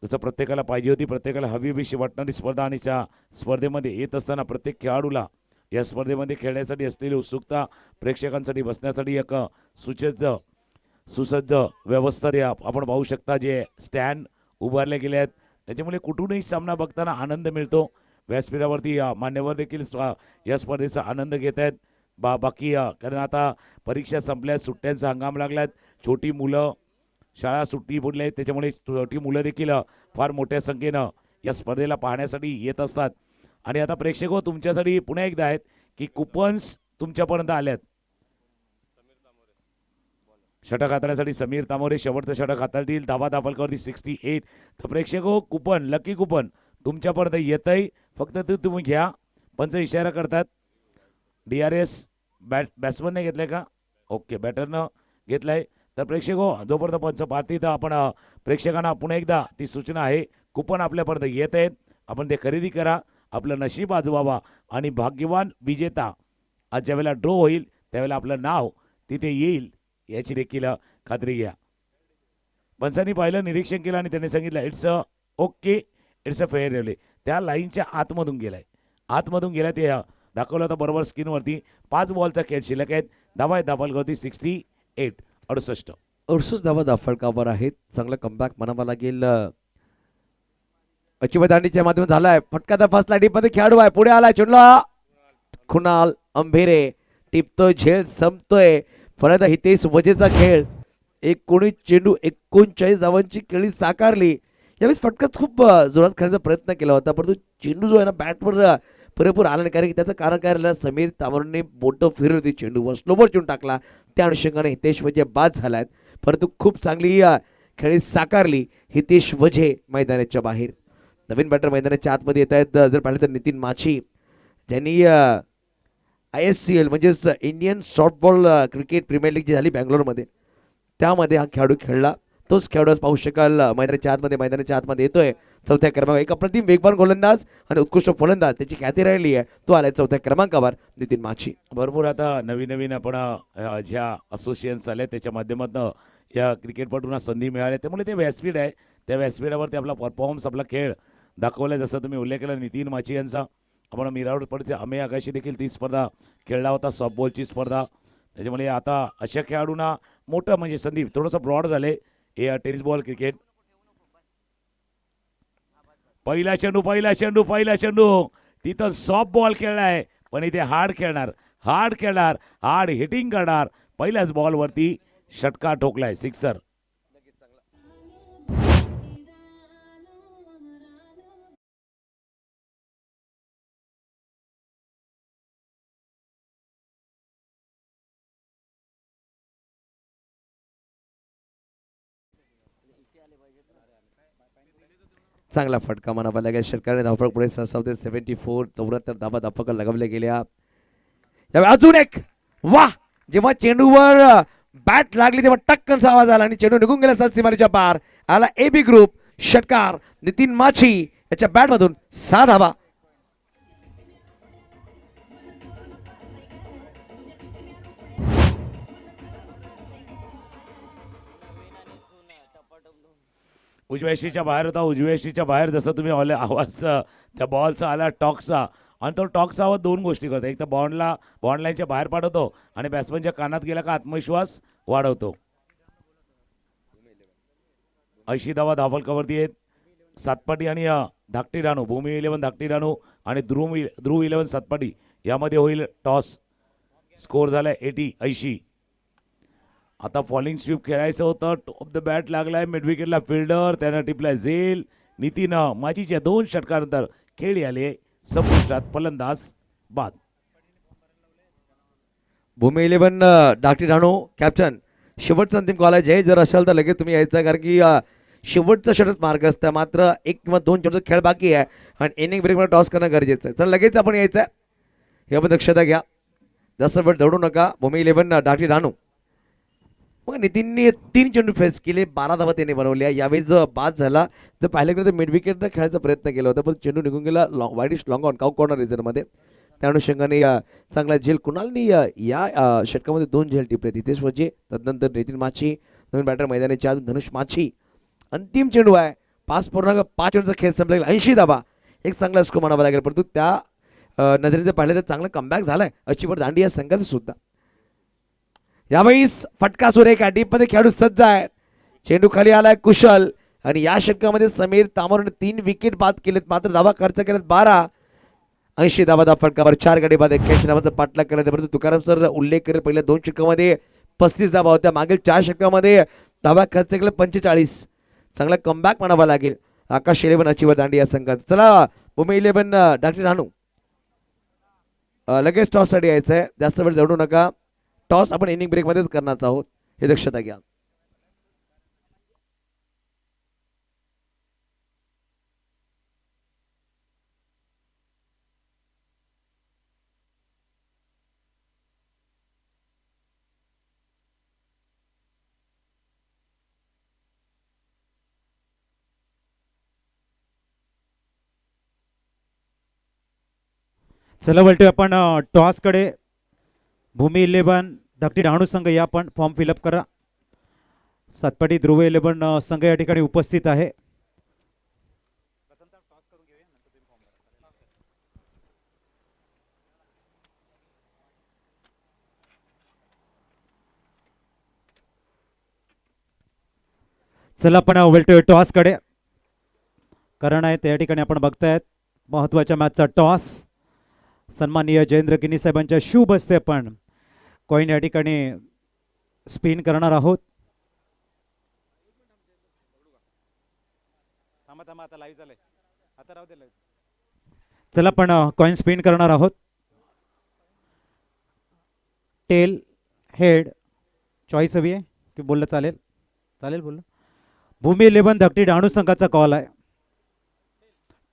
जसं प्रत्येकाला पाहिजे होती, प्रत्येकाला हवी हवीशी वाटणारी स्पर्धा. आणि त्या स्पर्धेमध्ये येत असताना प्रत्येक खेळाडूला या स्पर्धेमध्ये खेळण्यासाठी असलेली उत्सुकता, प्रेक्षकांसाठी बसण्यासाठी एक सुसज्ज व्यवस्था द्या. आपण पाहू शकता जे स्टँड उभारले गेले आहेत, त्याच्यामुळे कुठूनही सामना बघताना आनंद मिळतो. व्यासपीठावरती मान्यवर देखील या स्पर्धेचा आनंद घेत आहेत. बाकी कारण आता परीक्षा संपल्या, सुट्ट्यांचा हंगाम लागलात, छोटी मुलं शाळा सुट्टी पडल्या आहेत, त्याच्यामुळे छोटी मुलं देखील फार मोठ्या संख्येनं या स्पर्धेला पाहण्यासाठी येत असतात. आणि आता प्रेक्षक तुमच्यासाठी पुन्हा एकदा आहेत की कुपन्स तुमच्यापर्यंत आल्यात. षटक हाताळण्यासाठी समीर तामोरे शेवटचं षटक हाताळतील. धावा दापलकावरती 68. तर प्रेक्षक कुपन, लकी कुपन तुमच्यापर्यंत येत आहे. फक्त ते तुम्ही घ्या. पंच इशारा करतात. DRS बॅट्समनने घेतलंय का? ओके, बॅटरनं घेतलंय. तर प्रेक्षक जोपर्यंत पंच पाहते तर आपण प्रेक्षकांना पुन्हा एकदा ती सूचना आहे, कुपन आपल्यापर्यंत येत आहेत, आपण ते खरेदी करा, आपलं नशीब आजवावा आणि भाग्यवान विजेता आज ज्यावेळेला ड्रॉ होईल त्यावेळेला आपलं नाव तिथे येईल याची देखील खात्री घ्या. पंचांनी पाहिलं, निरीक्षण केलं आणि त्यांनी सांगितलं it's okay, it's a fair रेवले. त्या लाईनच्या आतमधून गेलाय ते दाखवलं होतं बरोबर स्क्रीनवरती. 5 बॉलचा खेळ शिल्लक आहेत. धावा आहेत दाफलकावरती 68. 68 धावा दाफळकावर आहेत. चांगला कमबॅक म्हणावा लागेल. अचिव दांडीच्या माध्यमात झालाय. फटका तर फर्स्ट लाईन मध्ये खेळाडू आहे, पुढे आलाय चेंडूला कुणाल अंभेरे टिपतोय, झेल संपतोय. फलंदाज हितेश वजेचा खेळ. 19 चेंडू 39 धावांची खेळी साकारली. यावेळेस फटकाच खूप जोरात खेळण्याचा प्रयत्न केला होता, परंतु चेंडू जो आहे ना बॅटवर पुरेपूर आला नाही. कारण की त्याचं कारण काय राहिलं, समीर तामरने बोटं फिरवली होती चेंडूवर, स्लोवर चेंडू टाकला. त्या अनुषंगाने हितेश वजे बाद झालायत, परंतु खूप चांगली खेळी साकारली हितेश वजे मैदानाच्या बाहेर. नवीन बॅटर मैदानाच्या आतमध्ये येत आहेत. जर पाहिलं तर नितीन माछी, ज्यांनी ISCL म्हणजेच Indian softball cricket premier league जी झाली बँगलोरमध्ये, त्यामध्ये हा खेळाडू खेळला. तोच खेळाडू आज पाहू शकाल मैदानाच्या आतमध्ये येतोय. चौथ्या क्रमांक एक अप्रतिम वेगवान गोलंदाज आणि उत्कृष्ट फलंदाज, त्याची ख्याती राहिली आहे. तो आलाय चौथ्या क्रमांकावर, नितीन माछी. भरपूर आता नवीन आपण ज्या असोसिएशन्स आले त्याच्या माध्यमातून या क्रिकेटपटूंना संधी मिळाली, त्यामुळे ते व्यासपीठ आहे. त्या व्यासपीठावरती आपला परफॉर्मन्स, आपला खेळ दाखवला. जसं तुम्ही उल्लेख केला नितीन माछी यांचा, आपण मीरावड पडचे अमेय आकाशी देखील ती स्पर्धा खेळला होता, सॉफ्टबॉलची स्पर्धा. त्याच्यामुळे आता अशा खेळाडूंना मोठं म्हणजे संधी, थोडंसं ब्रॉड झाले हे टेनिस बॉल क्रिकेट. पहिला चेंडू तिथं सॉफ्ट बॉल खेळलाय, पण इथे हार्ड हिटिंग करणार. पहिल्याच बॉलवरती षटकार ठोकलाय, सिक्सर. चांगला फटका म्हणावा लागेल. षटकाराने धावफलक पुढे 74 74 धाबा धावफलक लगावल्या गेल्या. यावेळी अजून एक, वाह, जेव्हा चेंडूवर बॅट लागली तेव्हा टक्कनचा आवाज आला आणि चेंडू निघून गेला 7 सीमारेच्या पार. आला AB ग्रुप षटकार नितीन माछी याच्या बॅट मधून 6 धावा. उजव्याशीच्या बाहेर होता, उजव्याशीच्या बाहेर. जसं तुम्ही आवाज त्या बॉलचा आला टॉकचा, आणि तो टॉकचा आवाज दोन गोष्टी करतो. एक तर बॉन्ड लाईनच्या बाहेर पाठवतो आणि बॅट्समनच्या कानात गेला का आत्मविश्वास वाढवतो. 80 धावा धावफलकावरती आहेत. सातपाटी आणि धाकटी राणू, भूमी 11 धाकटी राणू आणि ध्रुव 11 सातपाटी यामध्ये होईल टॉस. स्कोर झालाय 80. आता फॉलिंग स्वीप खेळायचं होतं. टॉप द बॅट लागलाय मिड विकेटला फिल्डर, त्यानं टिपलाय झेल. नितीन माचीच्या 2 षटकानंतर खेळी आले संपुष्टात, फलंदाज बाद. भूमी 11 डाकटी राणू कॅप्टन, शेवटचा अंतिम कॉल आहे. जय जर असाल तर लगेच तुम्ही यायचं, कारण की शेवटचा षटच मार्ग असतं. मात्र 1 किंवा 2 चेंडूचा खेळ बाकी आहे आणि इनिंग ब्रेकमध्ये टॉस करणं गरजेचं आहे. चला लगेच आपण यायचं आहे, हे आपण दक्षता घ्या. जास्त वेळ दौडू नका. भूमी 11 डाकटी राणू. मग नितीनने 3 चेंडू फेस केले, 12 धावा त्याने बनवल्या. यावेळी जो बाद झाला, जर पाहिलं गेलं तर मिड विकेटनं खेळायचा प्रयत्न केला होता, पण चेंडू निघून गेला वाईडिश लॉंग ऑन काउंट कॉर्नर रिझनमध्ये. त्या अनुषंगाने चांगला झेल कुणालनी या षटकामध्ये 2 झेल टिपले. हितेश वजे, तदनंतर नितीन माछी, नवीन बॅटर मैदानाच्या अजून धनुष माछी. अंतिम चेंडू आहे, 5.5 चेंडूचा खेळ संपला, 80 धावा. एक चांगला स्कोर म्हणावा लागेल, परंतु त्या नजरेने पाहिलं तर चांगला कमबॅक झालाय अचिवर दांडी या संघाचा सुद्धा. यावेळी फटका सुरेख आहे, डीपमध्ये खेळाडू सज्ज आहे. चेंडू खाली आलाय कुशल, आणि या षटकामध्ये समीर तामरने 3 विकेट बाद केलेत, मात्र धावा खर्च केलेत 12. 80 धावा फटकावर 4 गडी बाद 81 धावाचा पाठलाग केला. परंतु तुकाराम सर उल्लेख करेल, पहिल्या 2 षटकामध्ये 35 धावा होत्या, मागील 4 षटकामध्ये धावा खर्च केले 45. चांगला कमबॅक म्हणावा लागेल आकाश 11 अचिवर दांडी या संघात. चला भूमी 11 डाकटी राणू, लगेच टॉस साठी यायचं आहे, जास्त वेळ दौडू नका. टॉस आपण इनिंग ब्रेक मध्येच करणार आहोत, हे दक्षता घ्या. चला वळतोय आपण टॉसकडे. भूमी 11 धाकटी राणू संघ या पण फॉर्म फिलअप करा. सातपाटी ध्रुव 11 संघ या ठिकाणी उपस्थित आहे. चला आपण वळतोय टॉसकडे. कारण आहे त्या ठिकाणी आपण बघतायत महत्वाच्या मॅचचा टॉस. सन्माननीय जयेंद्र किनी साहेबांच्या शुभ हस्ते पण कॉईन या ठिकाणी स्पिन करणार आहोत. चला पण कॉइन स्पिन करणार आहोत. टेल, हेड चॉईस हवी आहे की बोललं चालेल? चालेल बोललं. भूमी 11 धाकटी डहाणू संघाचा कॉल आहे.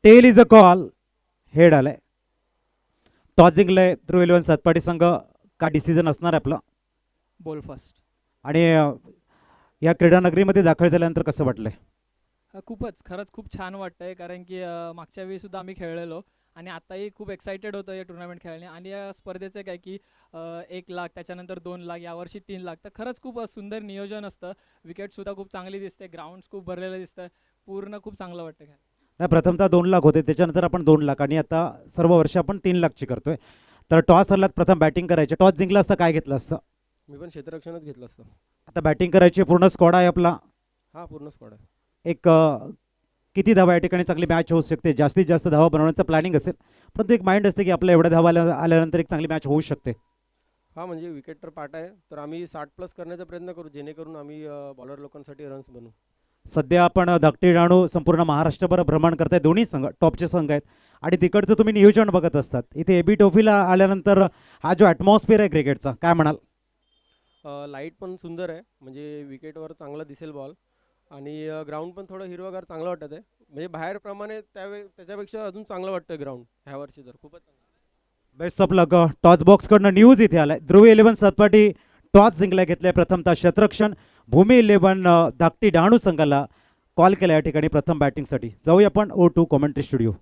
Tail is a call. Head आलाय. टॉस जिंकलाय थ्रू 11 सातपाटी संघ. का डिसिजन असणार आहे आपला? Ball first. आणि या क्रीडा नगरीमध्ये दाखल झाल्यानंतर कसं वाटलंय? खूपच खरंच खूप छान वाटतंय कारण की मागच्या वेळी सुद्धा आम्ही खेळलेलो आणि आताही खूप एक्साइटेड होतं या टुर्नामेंट खेळणे आणि या स्पर्धेचं काय की 1 लाख त्याच्यानंतर 2 लाख यावर्षी 3 लाख. तर खरंच खूप सुंदर नियोजन असतं. विकेटसुद्धा खूप चांगली दिसते. ग्राउंड खूप भरलेलं दिसतं. पूर्ण खूप चांगलं वाटतं. नाही, प्रथमतः 2 लाख होते, त्याच्यानंतर आपण 2 लाख आणि आता सर्व वर्ष आपण 3 लाखची करतोय. तर टॉस हरलात, प्रथम बॅटिंग करायचे. टॉस जिंकला असता काय घेतलं असतं? मी पण क्षेत्ररक्षणच घेतलं असतं. आता बॅटिंग करायची. पूर्ण स्क्वॉड आहे आपला. हा पूर्ण स्क्वॉड आहे. एक किती धावा या ठिकाणी चांगली मॅच होऊ शकते? जास्तीत जास्त धावा बनवण्याचं प्लॅनिंग असेल, परंतु एक माइंड असते की आपल्या एवढ्या धावा आल्यानंतर एक चांगली मॅच होऊ शकते. हा म्हणजे विकेट तर पाठ आहे, तर आम्ही 60+ करण्याचा प्रयत्न करू जेणेकरून आम्ही बॉलर लोकांसाठी रन्स बनवू. सध्या आपण धाकटी डहाणू संपूर्ण महाराष्ट्रभर भ्रमण करताय. दोन्ही संघ टॉपचे संघ आहेत आणि तिकडचं तुम्ही नियोजन बघत असतात. इथे एबी ट्रॉफीला आल्यानंतर हा जो ॲटमॉस्फिअर आहे क्रिकेटचा, काय म्हणाल? लाईट पण सुंदर आहे, म्हणजे विकेटवर चांगला दिसेल बॉल आणि ग्राउंड पण थोडं हिरवगार चांगलं वाटत आहे. म्हणजे बाहेरप्रमाणे त्याच्यापेक्षा अजून चांगलं वाटतं ग्राउंड ह्या वर्षी तर खूपच चांगलं. Best of luck. टॉस बॉक्सकडनं न्यूज इथे आलाय. ध्रुव 11 सातपाटी टॉस जिंकला घेतलाय. प्रथमतः क्षेत्ररक्षण भूमी 11 धाकटी डहाणू संघाला कॉल केला या ठिकाणी प्रथम बॅटिंगसाठी. जाऊया आपण O2 कॉमेंट्री स्टुडिओ.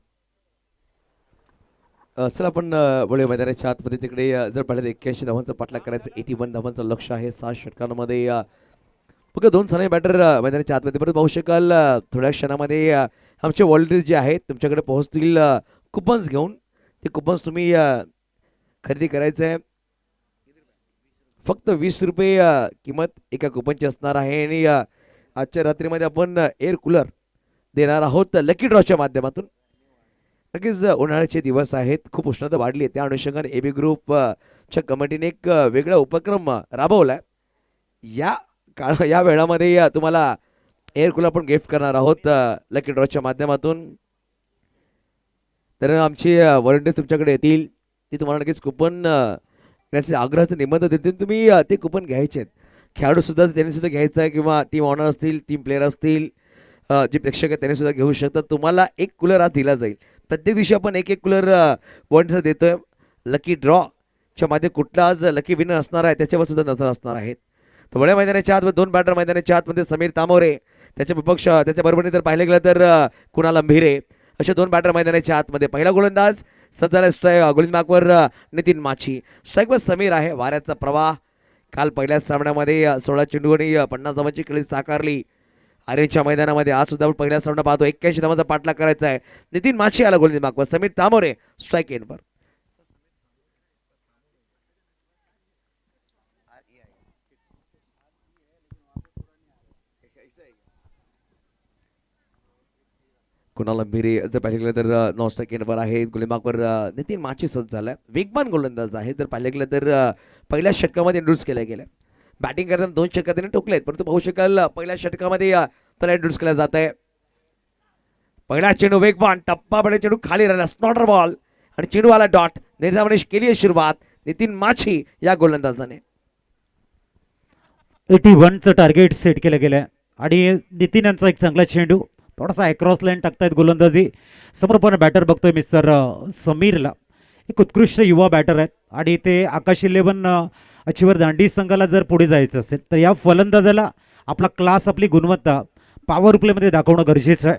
चला आपण वळूया मैदानाच्या आतमध्ये. तिकडे जर पाहिलं तर 81 धावांचा पाठलाग करायचं. 81 धावांचं लक्ष आहे 6 षटकांमध्ये. बघा 2 सलामी बॅटर मैदानाच्या आतमध्ये. परत पाहू शकाल थोड्या क्षणामध्ये आमचे व्हॉलंटियर्स जे आहेत तुमच्याकडे पोहोचतील कुपन्स घेऊन. ते कुपन्स तुम्ही खरेदी करायचं आहे. फक्त 20 रुपये किंमत एका कुपनची असणार आहे आणि आजच्या रात्रीमध्ये आपण एअर कूलर देणार आहोत लकी ड्रॉच्या माध्यमातून. नक्कीच उन्हाळ्याचे दिवस आहेत, खूप उष्णता वाढली आहे. त्या अनुषंगाने एबी ग्रुपच्या कमिटीने एक वेगळा उपक्रम राबवला आहे. या वेळामध्ये तुम्हाला एअर कूलर पण गिफ्ट करणार आहोत लकी ड्रॉच्या माध्यमातून. तर आमचे व्हॉलंटियर्स तुमच्याकडे येतील, ते तुम्हाला नक्कीच कुपन घेण्याचे आग्रहाचं निबंध देतील. तुम्ही ते कुपन घ्यायचे आहेत. खेळाडूसुद्धा त्यांनी सुद्धा घ्यायचं आहे किंवा टीम ऑनर असतील, टीम प्लेयर असतील, जे प्रेक्षक आहेत त्यांनी सुद्धा घेऊ शकतात. तुम्हाला एक कूलर हा दिला जाईल. प्रत्येक दिवशी आपण एक कूलर व्हॉलंटियर्स देतोय. लकी ड्रॉच्या मध्ये कुठला आज लकी विनर असणार आहे त्याच्यावर सुद्धा नजर असणार आहेत. तर वड्या मैदानाच्या आतमध्ये 2 बॅटर मैदानाच्या आतमध्ये समीर तामोरे, त्याच्या बरोबरीने जर पाहिलं गेलं तर कुणाल अंभिरे, असे 2 बॅटर मैदानाच्या आतमध्ये. पहिला गोलंदाज सज्जाला गोलंदाजवर नितीन माची. स्ट्राईकवर समीर आहे. वाऱ्याचा प्रवाह काल पहिल्या सामन्यामध्ये 16 चेंडू आणि 50 धावांची खेळी साकारली आर्यनच्या मैदानामध्ये. आज सुद्धा आपण पहिल्या सामना पाहतो. 81 धावांचा पाठलाग करायचा आहे. नितीन माची आला गोलंदाजवर. समीर तामोरे स्ट्राईक एंडवर. कुणाल अंभिरे जर पाहिलं गेलं तर 9 सेकंडवर आहे. गोलंदाजवर नितीन माची सज्ज झालाय. वेगवान गोलंदाज आहे. जर पाहिलं गेलं तर पहिल्या षटकामध्ये इंट्रोड्यूस केल्या गेल्या. बॅटिंग करताना 2 षटकात त्यांनी टोकलेत, परंतु पाहू शकाल पहिल्या षटकामध्ये त्याला इंट्रोड्यूस केला जात आहे. पहिला चेंडू वेगवान, टप्पा बडे चेंडू खाली राहिला. स्नॉटर बॉल आणि चेंडू आला डॉट. निर्धावने केली आहे सुरुवात नितीन माची या गोलंदाजाने. 81चं टार्गेट सेट केलं गेलं आणि नितीन यांचा एक चांगला चेंडू थोडासा अक्रॉस लाईन टाकतायत गोलंदाजी. समोर पण बॅटर बघतोय मिस्टर समीरला. एक उत्कृष्ट युवा बॅटर आहेत आणि ते आकाश 11 अचिवर दांडी संघाला जर पुढे जायचं असेल तर या फलंदाजाला आपला क्लास, आपली गुणवत्ता पॉवर प्लेमध्ये दाखवणं गरजेचं आहे.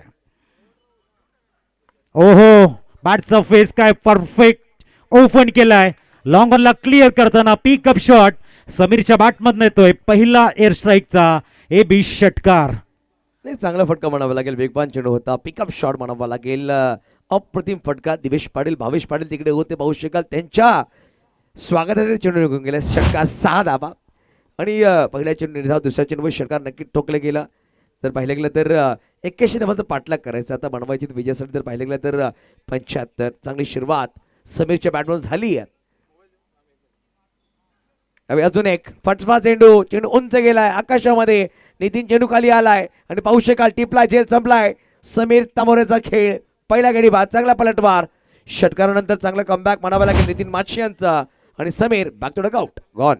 ओहो, बॅटचा फेस काय परफेक्ट ओपन केलाय. लॉंग ऑनला क्लिअर करताना पिकअप शॉट समीरच्या बॅटमधून येतोय. पहिला एअर स्ट्राईकचा एबी षटकार. नाही, चांगला फटका म्हणावा लागेल. वेगवान चेंडू होता. पिकअप शॉट म्हणावा लागेल. अप्रतिम फटका. दिवेश पाटील, भावेश पाटील तिकडे होते. पाहू शकाल त्यांच्या स्वागताने चेंडू निघून गेला. षटकार 6 धावा आणि पहिल्या चेंडू निर्धाव, दुसऱ्या चेंडूवर षटकार नक्की ठोकलं गेला. जर पाहिलं गेलं तर 81 धावांचा पाठलाग करायचा आता बनवायची विजयासाठी. जर पाहिलं गेलं तर 75. चांगली सुरुवात समीरच्या बॅटमधून झाली आहे. यावेळी अजून एक फटफा चेंडू, चेंडू उंच गेलाय आकाशामध्ये. नितीन चेंडू खाली आलाय आणि पाहू शकाल टिपलाय, झेल संपलाय. समीर तामोरेचा खेळ, पहिला गडी बाद, चांगला पलटवार. षटकारानंतर चांगला कमबॅक म्हणावा लागेल नितीन माछी यांचा. आणि Sameer back to dugout gone.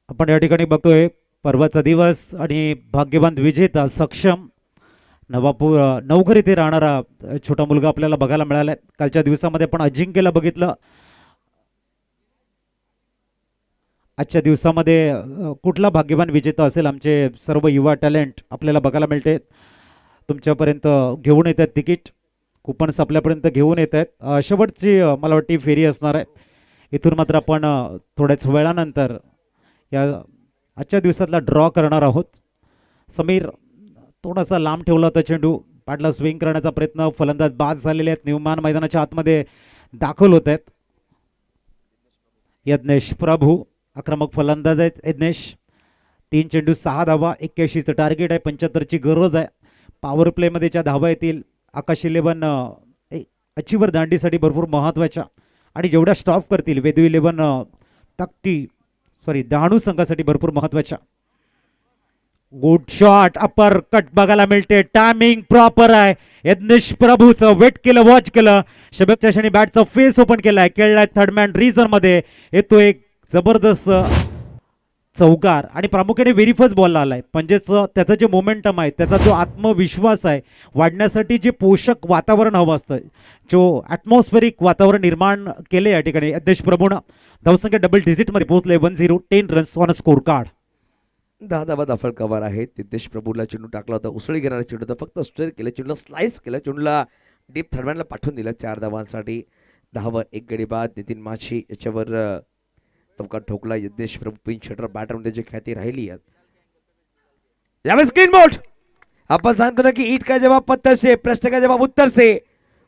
आपण या ठिकाणी बघतोय पर्वाचा दिवस आणि भाग्यवान विजेता सक्षम नवघर इथे राहणारा छोटा मुलगा आपल्याला बघायला मिळालाय. कालच्या दिवसामध्ये आपण अजिंक्यला बघितलं. आजच्या दिवसामध्ये कुठला भाग्यवान विजेता असेल? आमचे सर्व युवा टॅलेंट आपल्याला बघायला मिळते. तुमच्यापर्यंत घेऊन येत आहेत तिकीट, कुपन्स आपल्यापर्यंत घेऊन येत आहेत. शेवटची मला वाटते फेरी असणार आहे. इथून मात्र आपण थोड्याच वेळानंतर या आजच्या दिवसातला ड्रॉ करणार आहोत. समीर थोडासा लांब ठेवला होता चेंडू, पाडला स्विंग करण्याचा प्रयत्न, फलंदाज बाद झालेले आहेत. निर्माण मैदानाच्या आतमध्ये दाखल होत आहेत. यज्ञेश प्रभू आक्रमक फलंदाज आहेत. यज्ञेश 3 चेंडू 6 धावा, 81चं टार्गेट आहे, 75ची गरज आहे. पॉवर प्लेमध्ये ज्या धावा येतील आकाश 11 अचीवर दांडीसाठी भरपूर महत्त्वाच्या, आणि जेवढ्या स्टॉप करतील वेदू 11 डहाणू संघासाठी भरपूर महत्त्वाच्या. गुड शॉट, अपर कट बघायला मिळते. टायमिंग प्रॉपर आहे. यज्ञेश प्रभूचं वेट केलं, वॉच केलं, शबकच्या क्षणी बॅटचा फेस ओपन केलाय, खेळलाय थर्ड मॅन रिझन मध्ये. येतो एक जबरदस्त चौकार आणि प्रामुख्याने व्हेरी फर्स्ट बॉलला आलाय. म्हणजेच त्याचं जे मोमेंटम आहे, त्याचा जो आत्मविश्वास आहे वाढण्यासाठी जे पोषक वातावरण हवं असतं, जो ॲटमॉस्फेरिक वातावरण निर्माण केले या ठिकाणी यज्ञेश प्रभूनं. धावसंख्या डबल डिजिटमध्ये पोहोचले. 10 रन्स ऑन स्कोर कार्ड. 10 धावा दाफळ कव्हर आहेत. नितेश प्रभूला चेंडू टाकला होता, उसळी घेणारा चेंडू होता, फक्त स्ट्रेट केलं, चेंडूला स्लाइस केलं, चेंडूला डीप थर्डमॅनला पाठवून दिलं 4 धावांसाठी. 10वर 1 गडी बाद. नितीन माछी याच्यावर चौकार ठोकला. यज्ञेश प्रभू पिन शटर बॅटर मध्ये जी ख्याती राहिली आहे. यावेळी स्क्रीन बोर्ड अपन सांगतो ना कि ईट का जवाब पत्थर से, प्रश्न का जवाब उत्तर से,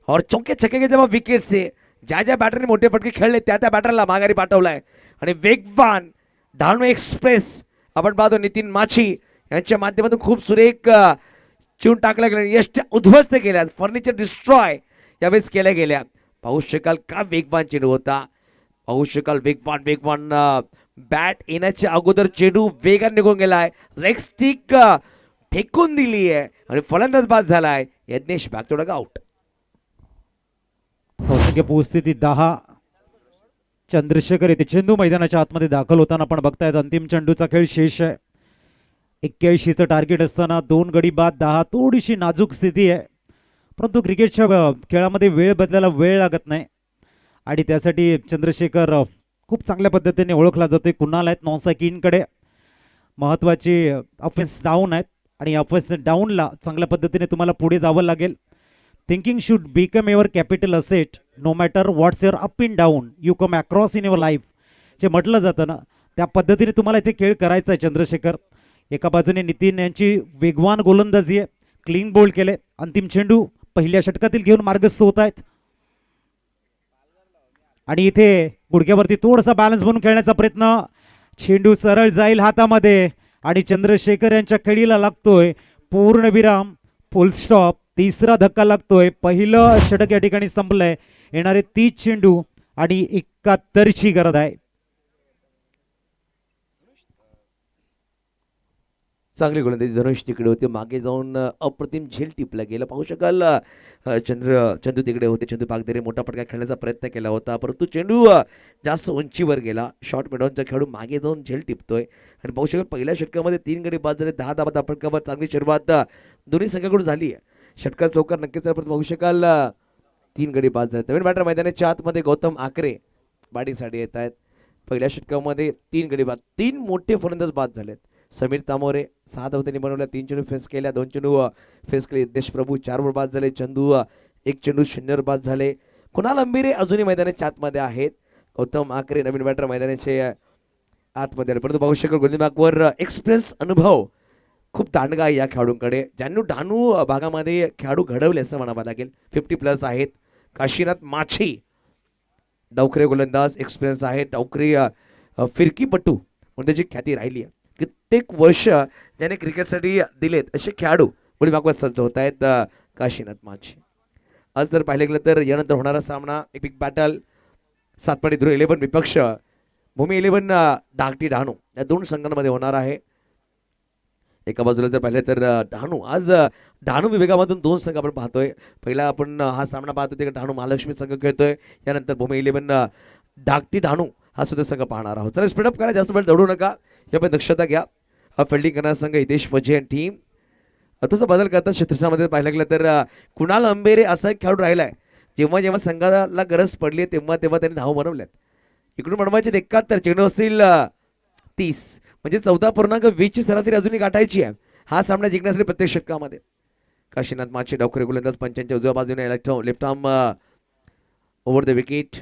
और चौके छक्के के जवाब विकेट से. ज्या ज्या बॅटरने मोठे फटके खेळले त्या त्या बॅटरला माघारी पाठवलाय. आणि वेगवान डहाणू एक्सप्रेस आपण पाहतो नितीन माछी यांच्या माध्यमातून खूप सुरेख चिवून टाकल्या गेल्या, यष्ट्या उद्ध्वस्त केल्या, फर्निचर डिस्ट्रॉय यावेळेस केल्या गेल्या. पाहू शकाल का वेगवान चेंडू होता. पाहू शकाल वेगवान बॅट येण्याच्या अगोदर चेंडू वेगाने निघून गेलाय. रेग स्टिक फेकून दिली आहे आणि फलंदाज बाद झालाय. Yagnesh back to dugout. धावसंख्या पोहोचते 10. चंद्रशेखर येथे चेंडू मैदानाच्या आतमध्ये दाखल होताना आपण बघतायत अंतिम चेंडूचा खेळ शेष आहे. 81चं टार्गेट असताना 2 गडी बाद, 10. थोडीशी नाजूक स्थिती आहे, परंतु क्रिकेटच्या खेळामध्ये वेळ बदलायला वेळ लागत नाही आणि त्यासाठी चंद्रशेखर खूप चांगल्या पद्धतीने ओळखला जातोय. कुणाल आहेत नॉनसाकीनकडे, महत्त्वाची ऑफेन्स डाऊन आहेत आणि ऑफेन्स डाऊनला चांगल्या पद्धतीने तुम्हाला पुढे जावं लागेल. Thinking should become your capital asset. No matter what's your up in down you come across in your life, जे म्हटलं जातं ना त्या पद्धतीने तुम्हाला इथे खेळ करायचा आहे. चंद्रशेखर एका बाजूने नितीन यांची वेगवान गोलंदाजी आहे, क्लीन बोल्ड केले. अंतिम चेंडू पहिल्या षटकातील घेऊन मार्गस्थ होत आहेत आणि इथे गुडघ्यावरती थोडासा बॅलन्स बनवून खेळण्याचा प्रयत्न. चेंडू सरळ जाईल हातामध्ये आणि चंद्रशेखर यांच्या खेळीला लागतोय पूर्णविराम, फुल स्टॉप. 3रा धक्का लागतोय. पहिलं षटक या ठिकाणी संपलंय. येणारे 30 चेंडू आणि 71ची गरज आहे. चांगली गोलंदाजी धनुष तिकडे होते, मागे जाऊन अप्रतिम झेल टिपला गेला. पाहू शकाल चंदू तिकडे होते. चंदू पागदेरे मोठा फटका खेळण्याचा प्रयत्न केला होता, परंतु चेंडू जास्त उंचीवर गेला. शॉर्ट मिडॉनचा खेळाडू मागे जाऊन झेल टिपतोय आणि पाहू शकाल पहिल्या षटकामध्ये 3 गडी बाद झाले. 10 धावा फटकावर चांगली सुरुवात दोन्ही संघाकडून झाली आहे. षटकार चौकार नक्कीच आहे, परंतु पाहू शकाल 3 गडी बाद झाले. नवीन बॅटर मैदानाच्या आतमध्ये गौतम आकरे बॅटिंगसाठी येत आहेत. पहिल्या षटकामध्ये 3 गडी बाद, 3 मोठे फलंदाज बाद झालेत. समीर तामोरे 6 धावा त्यांनी बनवल्या, 3 चेंडू फेस केल्या, 2 चेंडू फेस केले. यज्ञेश प्रभू 4 वर बाद झाले. चंदू 1 चेंडू 0 वर बाद झाले. कुणाल अंबिरे अजूनही मैदानाच्या आतमध्ये आहेत. गौतम आकरे नवीन बॅटर मैदानाचे आतमध्ये आले, परंतु पाहू शकाल गोलंदाजवर एक्सपिरियन्स अनुभव खूप दांडगा आहे या खेळाडूंकडे, ज्यांनी डहाणू भागामध्ये खेळाडू घडवले असं म्हणावं लागेल. 50+ आहेत. काशीनाथ माछी डावखरे गोलंदाज, एक्सपिरियन्स आहे. डावखरे फिरकीपटू म्हणून त्याची ख्याती राहिली आहे. कित्येक वर्ष ज्याने क्रिकेटसाठी दिलेत असे खेळाडू पुढे मागवत सज्ज होत आहेत. काशीनाथ माछी आज जर पाहिलं गेलं तर यानंतर होणारा सामना एक बिग बॅटल. सातपाडी ध्रुव 11 विपक्ष भूमी 11 डागटी डहाणू या दोन संघांमध्ये होणार आहे. एका बाजूला जर पाहिलं तर डहाणू आज डहाणू विभागामधून दोन संघ आपण पाहतोय. पहिला आपण हा सामना पाहतो ते डहाणू महालक्ष्मी संघ खेळतोय. यानंतर भूमी 11 डागटी डहाणू हा सुद्धा संघ पाहणार आहोत. चला स्पीडअप करा, जास्त वेळ दौडू नका, हे पण दक्षता घ्या. फिल्डिंग करणारा संघ हितेश वजे आणि टीम. तसं बदल करतात क्षेत्रक्षणामध्ये पाहिलं गेलं तर कुणाल अंबेरे असा एक खेळाडू राहिलाय. जेव्हा जेव्हा संघाला गरज पडली तेव्हा तेव्हा त्यांनी धाव बनवल्यात. इकडून बनवायचे 71, चेंडू असतील 30, म्हणजे 14.20ची सरासरी अजूनही गाठायची आहे हा सामना जिंकण्यासाठी प्रत्येक षटकामध्ये. काशीनाथ माचे डावखरे गोलंदाज पंचांच्या उजव्या बाजूने left arm over the wicket.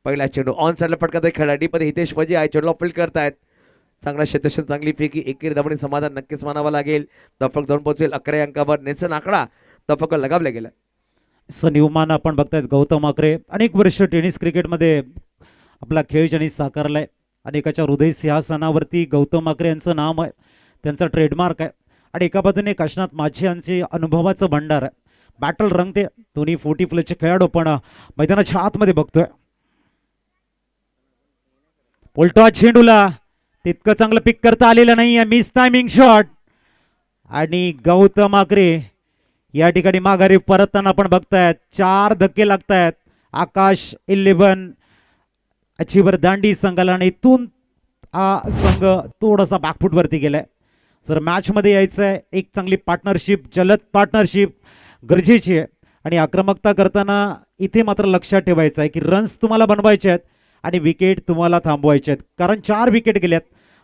पहिला चेंडू ऑन साईडला फटका खेळाडी पण हितेश वजे आहे. चेंडूला फील्ड करतायत. चांगला क्षेत्रक्षण, चांगली फेकी, एकेरी धावांनी समाधान नक्कीच मानावं लागेल. दफक जाऊन पोहोचेल 11 अंकावर. नेल्सन आकडा दफक लगावला गेला. सनिवमान आपण बघतायत गौतम आकरे अनेक वर्ष टेनिस क्रिकेटमध्ये आपला खेळ ज्यांनी साकारलाय. अनेकाच्या हृदय सिंहासनावरती गौतम आकरे यांचं नाम आहे, त्यांचा ट्रेडमार्क आहे. आणि एका बाजूने काशीनाथ माझे यांचे अनुभवाचं भंडार आहे. बॅटल रंगते दोन्ही 40+ खेळाडू पण मैदानाच्या आतमध्ये बघतोय. पोल्टॉ चेंडूला तितकं चांगलं पिक करता आलेलं नाही आहे. मिस टायमिंग शॉट आणि गौतम आकरे या ठिकाणी माघारी परतताना आपण बघतायत 4 धक्के लागतायत. आकाश 11 अचीवर दांडी संघाला आणि इथून हा संघ थोडासा बॅकफुटवरती गेलाय. जर मॅचमध्ये यायचं आहे एक चांगली पार्टनरशिप, जलद पार्टनरशिप गरजेची आहे. आणि आक्रमकता करताना इथे मात्र लक्षात ठेवायचं आहे की रन्स तुम्हाला बनवायचे आहेत आणि विकेट तुम्हाला थांबवायचे आहेत. कारण 4 विकेट गेल्यात.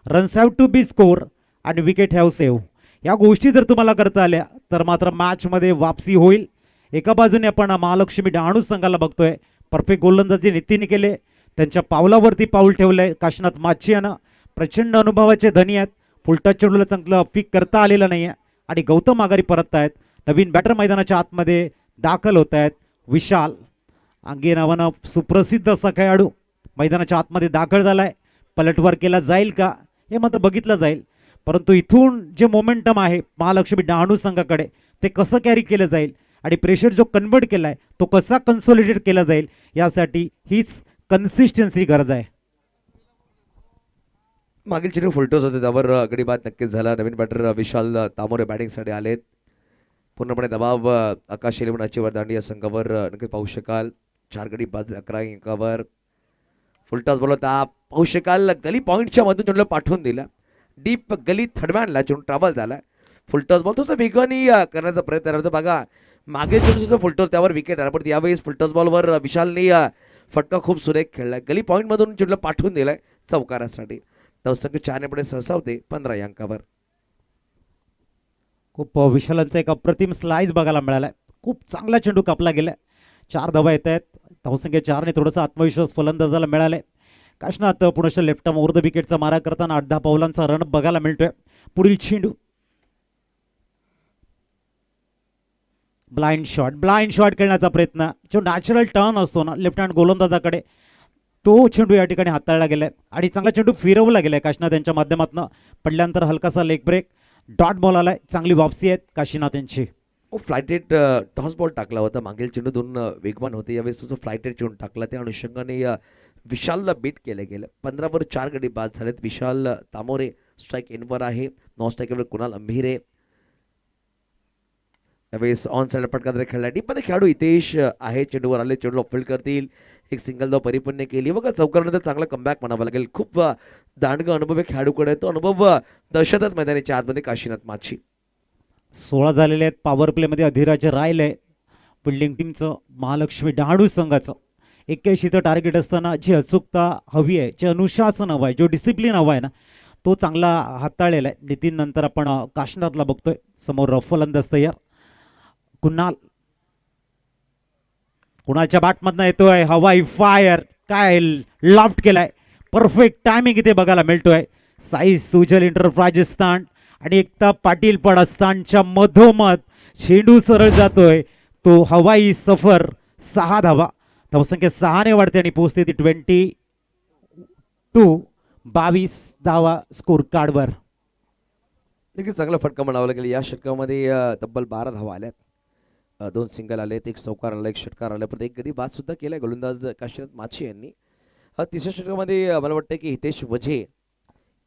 Runs have to be score आणि विकेट हॅव सेव्ह. या गोष्टी जर तुम्हाला करता आल्या तर मात्र मॅचमध्ये वापसी होईल. एका बाजूने आपण महालक्ष्मी डहाणू संघाला बघतोय. परफेक्ट गोलंदाजी नितीन केले, त्यांच्या पावलावरती पाऊल ठेवलंय. काशीनाथ माची यानं प्रचंड अनुभवाचे धनी आहेत. फुलटा चेंडूला चांगलं पिक करता आलेलं नाही आहे आणि गौतम माघारी परत आहेत. नवीन बॅटर मैदानाच्या आतमध्ये दाखल होत आहेत. विशाल अंगे नावानं सुप्रसिद्ध असा खेळाडू मैदानाच्या आतमध्ये दाखल झालाय. पलटवार केला जाईल का हे मात्र बघितलं जाईल. परंतु इथून जे मोमेंटम आहे महालक्ष्मी डहाणू संघाकडे ते कसं कॅरी केलं जाईल आणि प्रेशर जो कन्वर्ट केलाय तो कसा कन्सोलिडेट केला जाईल यासाठी हीच कन्सिस्टन्सी गरज आहे. मागील चेंडू फुलटोस होते त्यावर गडी बाद नक्कीच झाला. नवीन बॅटर विशाल तामोरे बॅटिंगसाठी आलेत. पूर्णपणे दबाव आकाश 11 अचीवर दांडी या संघावर नक्कीच पाहू शकाल. 4 गडी बाद 11 अंकावर. फुलटॉस बोलवता पाहू शकाल गली पॉईंटच्या मधून चेंडूला पाठवून दिला. डीप गली थडमॅनला चेंडू ट्रॅव्हल झाला. फुलटॉस बॉल थोडंसं वेगाने करण्याचा प्रयत्न करतो. बघा मागे चेंडू सुद्धा फुलटॉस त्यावर विकेट आला पण यावेळेस फुलटॉस बॉलवर विशालने फटका खूप सुरेख खेळलाय. गली पॉईंट मधून चेंडूला पाठवून दिलाय चौकारासाठी. धावसंख्या 4 ने पुढे सरसावते 15 या अंकावर. खूप विशालांचा एक अप्रतिम स्लाइस बघायला मिळालाय. खूप चांगला चेंडू कापला गेलाय. 4 धावा येत आहेत. धावसंख्या 4 ने थोडासा आत्मविश्वास फलंदाजाला मिळालाय. काशीनाथ पुनश्च लेफ्ट आर्म ओव्हर द विकेटचा मारा करताना 8-10 पावलांचा रन बघायला मिळतोय. पुढील चेंडू ब्लाइंड शॉट खेळण्याचा प्रयत्न. जो नॅचरल टर्न असतो ना लेफ्ट हँड गोलंदाजाकडे तो चेंडू या ठिकाणी हाताळला गेलाय आणि चांगला चेंडू फिरवला गेलाय काशीनाथ यांच्या माध्यमातून. पडल्यानंतर हलकासा लेग ब्रेक, डॉट बॉल आलाय. चांगली वापसी आहे काशीनाथ यांची. फ्लायटेड टॉस बॉल टाकला होता. मागील चेंडू 2 वेगवान होते. यावेळेस तो फ्लायटेड चेंडू टाकला. त्या अनुषंगाने विशालला बीट केलं गेलं. 15 वर 4 गडी बाद झालेत. विशाल तामोरे स्ट्राईक इनवर आहे. नॉन स्ट्राईकवर कुणाल अंभिरे. यावेळेस ऑन साईड फटका खेळला. डीपमध्ये खेळाडू हितेश आहे. चेंडूवर आले, चेंडूला फील्ड करतील. एक सिंगल धाव परिपूर्ण केली. बघा चौकारानंतर चांगला कमबॅक म्हणावा लागेल. खूप दांडगा अनुभव खेळाडूकडे. तो अनुभव दर्शवतात मैदानाच्या आतमध्ये काशीनाथ माची. 16 झालेले आहेत. पॉवर प्लेमध्ये अधिराज राहिले फिल्डिंग टीमचं महालक्ष्मी डहाणू संघाचं. 81चं टार्गेट असताना जी अचूकता हवी आहे, जे अनुशासन हवं आहे, जो डिसिप्लिन हवा आहे ना तो चांगला हाताळलेला आहे. नितीन नंतर आपण काशीनाथला बघतोय. समोर फलंदाज तयार. कुणाच्या बॅटमधनं येतोय हवाई फायर. काय लॉफ्ट केलाय. परफेक्ट टायमिंग इथे बघायला मिळतोय. साई सुजल इंटरप्राइजेस आणि एकता पाटील पडास्तानच्या मधोमध चेंडू सरळ जातोय. तो हवाई सफर 6 धावा. धावसंख्या 6 ने वाढते आणि पोहोचते ती 22 धावा स्कोर कार्डवर. देखील चांगला फटका म्हणावा लागेल. या षटकामध्ये तब्बल 12 धावा आल्यात. 2 सिंगल आलेत, 1 चौकार आला, 1 षटकार आला, पण 1 गडी बाद सुद्धा केलाय गोलंदाज काशीनाथ माची यांनी. तिसऱ्या षटकामध्ये मला वाटतं की हितेश वझे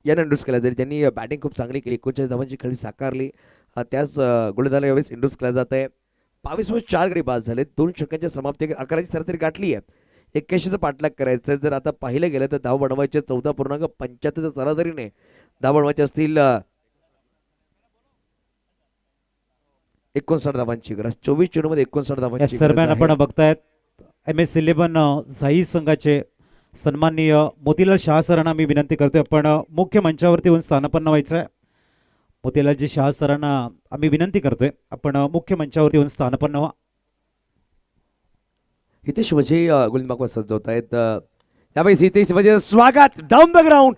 यानं इंड्यूस केला तरी त्यांनी बॅटिंग खूप चांगली केली, 39 धावांची खेळी साकारली. त्याच गोलंदाजाला यावेळेस इंड्यूस केला जात आहे. 22 मध्ये 4 गडी बाद झाले, 2 षटकांच्या समाप्ती 11ची सरासरी गाठली आहे. 81चा पाठलाग करायचा जर आता पाहिलं गेलं तर धाव बनवायचे 14.75 सरासरीने धाव बनवायचे असतील. 59 धावांची गरज, 24 चेंडूमध्ये 59 या धावांची दरम्यान गरज आपण आहे. बघतायत MS11 झाई संघाचे सन्माननीय मोतीलाल शाह सरांना मी विनंती करतोय आपण मुख्य मंचावरती येऊन स्थानापन्न व्हायचं आहे. मोतीलालजी शाह सरांना आम्ही विनंती करतोय आपण मुख्य मंचावरती येऊन स्थानापन्न व्हा. हितेश वझे गोलंदाबाज सज्जवत आहेत. यावेळेस हितेश वझे स्वागत डाऊन द ग्राउंड.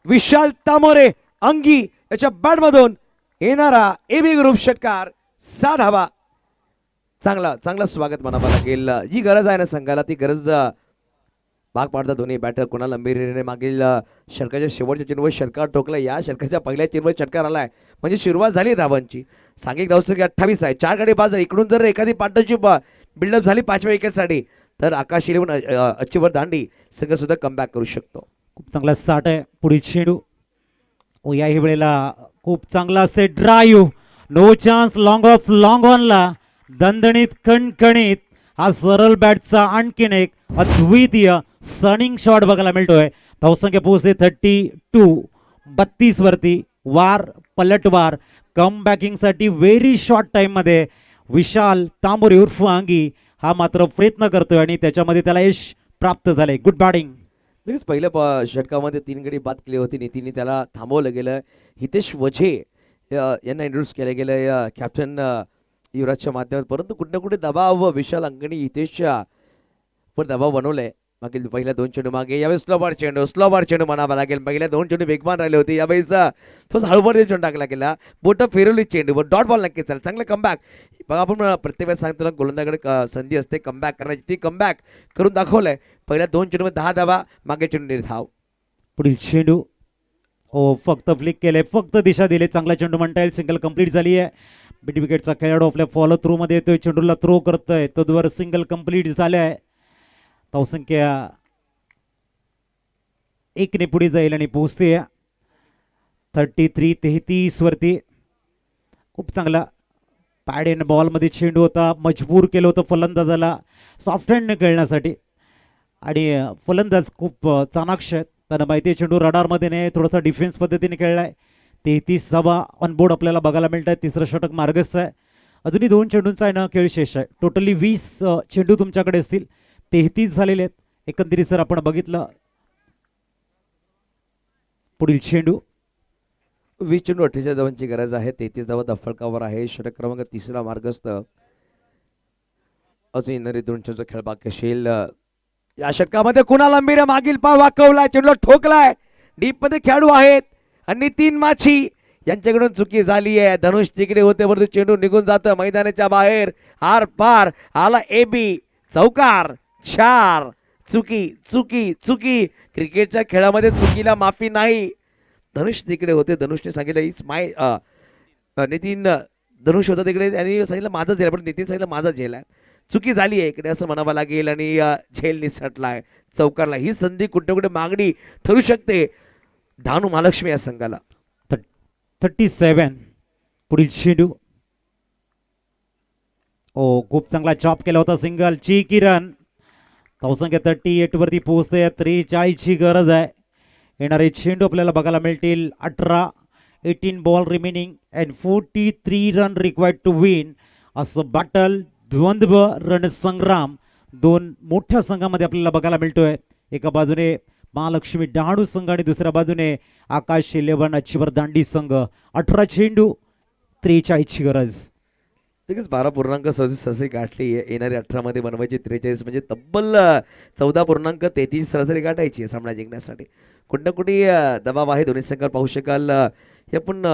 विशाल तामोरे अंगी याच्या बॅटमधून येणारा AB ग्रुप षटकार 6 धावा. चांगला चांगला स्वागत म्हणावं लागेल. जी गरज आहे ना संघाला ती गरज भाग पाडतात दोन्ही बॅटर. कुणाल अंबिरेने मागील षटकाच्या शेवटच्या चेंडूवर षटकार ठोकला, या षटकाच्या पहिल्या चेंडूवर षटकार आलाय म्हणजे सुरुवात झाली धावांची. सांघिक धावसंख्या 28 आहे, 4 गडी बाद झाले. इकडून जर एखादी पार्टनरशिप बिल्डअप झाली 5व्या विकेटसाठी तर आकाश 11 अच्युवर दांडी संघ सुद्धा कमबॅक करू शकतो. खूप चांगला स्टार्ट आहे. पुढील चेंडू याही वेळेला खूप चांगला असते drive, no chance, long off long ऑनला दणदणीत कणकणीत हा सरळ बॅटचा आणखीन एक अद्वितीय सनिंग शॉट बघायला मिळतोय. धावसंख्या पोहोचते 32, 32 वरती. वार पलटवार कम बॅकिंगसाठी व्हेरी शॉर्ट टाइममध्ये विशाल तांबोरे उर्फ अंगी हा मात्र प्रयत्न करतोय आणि त्याच्यामध्ये त्याला यश प्राप्त झाले. Good batting. लगेच पहिल्या षटकामध्ये 3 गडी बाद केली होती, नितीनने त्याला थांबवलं गेलं. हितेश वझे यांना इंट्रोड्यूस केलं गेलं कॅप्टन युवराजच्या माध्यमात, परंतु कुठे ना कुठे दबाव विशाल अंगणी हितेशच्या वर दबाव बनवलाय. मागील पहिल्या 2 चेंडू मागे यावेळेस स्लोबार चेंडू म्हणावा लागेल. पहिल्या 2 चेंडू वेगवान राहिले होते, यावेळेस थोडं हळूमध्ये चेंडू टाकला गेला. बोटं फिरवली चेंडूवर, डॉट बॉल नक्कीच चालेल. चांगलं कमबॅक बघा. आपण प्रत्येक वेळेस सांगतो ना गोलंदाजाकडे संधी असते कमबॅक करण्याची, ती कमबॅक करून दाखवलंय. पहिल्या 2 चेंडूमध्ये 10 धावा, मागे चेंडू निर्धाव. पुढील चेंडू फक्त फ्लिक केले, फक्त दिशा दिली. चांगला चेंडू म्हणता येईल. सिंगल कंप्लीट झाली आहे. मिड विकेटचा खेळाडू आपल्या फॉलो थ्रू मध्ये येतोय, चेंडूला थ्रो करतोय, तद्वर सिंगल कंप्लीट झाले आहे. धावसंख्या 1 ने पुढे जाईल आणि पोहोचते 33 वरती. खूप चांगला पॅड एंड बॉलमध्ये चेंडू होता, मजबूर केलं होतं फलंदाजाला सॉफ्ट हँडने खेळण्यासाठी आणि फलंदाज खूप चाणाक्ष आहेत. त्यांना माहिती आहे चेंडू रडारमध्ये नाही, थोडासा डिफेन्स पद्धतीने खेळलाय. 33 धावा ऑनबोर्ड आपल्याला बघायला मिळत आहे. तिसरं षटक मार्गस्थ आहे. अजूनही 2 चेंडूंचा आहे ना खेळ शेष आहे. टोटली 20 चेंडू तुमच्याकडे असतील, 33 झालेले आहेत एकंदरीत जर आपण बघितलं. पुढील चेंडू 20 चेंडू 48 धावांची गरज आहे. 33 धावा दफळकावर आहे. षटक क्रमांक 3 मार्गस्थ. अजून येणारे 2 चेंडूचा खेळ बाकी असेल. या षटकामध्ये कुणाल अंबिरे मागील पाव वाकवलाय, चेंडूला ठोकलाय. डीप मध्ये खेळाडू आहेत आणि 3 माछी यांच्याकडून चुकी झाली आहे. धनुष तिकडे होते, वरती चेंडू निघून जातं मैदानाच्या बाहेर. आर पार आला AB चौकार 4. चुकी चुकी चुकी. क्रिकेटच्या खेळामध्ये चुकीला माफी नाही. धनुष तिकडे होते, धनुषने सांगितलं इट्स माय नितीन धनुष होता तिकडे आणि सांगितलं माझा झेल, पण नितीन सांगितलं माझा झेल आहे. चुकी झाली आहे इकडे असं म्हणावं लागेल आणि झेल निसटलाय चौकारला. ही संधी कुठे कुठे मागणी ठरू शकते धानू महालक्ष्मी या संघाला. 37. पुढील चेंडू खूप चांगला चॉप केला होता. सिंगल ची किरण. धावसंख्या 38 वरती पोहोचते. 43 ची गरज आहे. येणारे चेंडू आपल्याला बघायला मिळतील 18 ball remaining and 43 run required to win. असं बॅटल द्वंद्व रणसंग्राम 2 मोठ्या संघामध्ये आपल्याला बघायला मिळतोय. एका बाजूने महालक्ष्मी डहाणू संघ आणि दुसऱ्या बाजूने आकाश 11 अच्युवर दांडी संघ. 18 चेंडू 43 ची गरज. लगेच 12.37 सरासरी गाठली. येणारी 18 मध्ये बनवायची 43 म्हणजे तब्बल 14.33 सरासरी गाठायची सामना जिंकण्यासाठी. कुठे ना कुठे दबाव आहे दोन्ही संघावर पाहू शकाल. हे आपण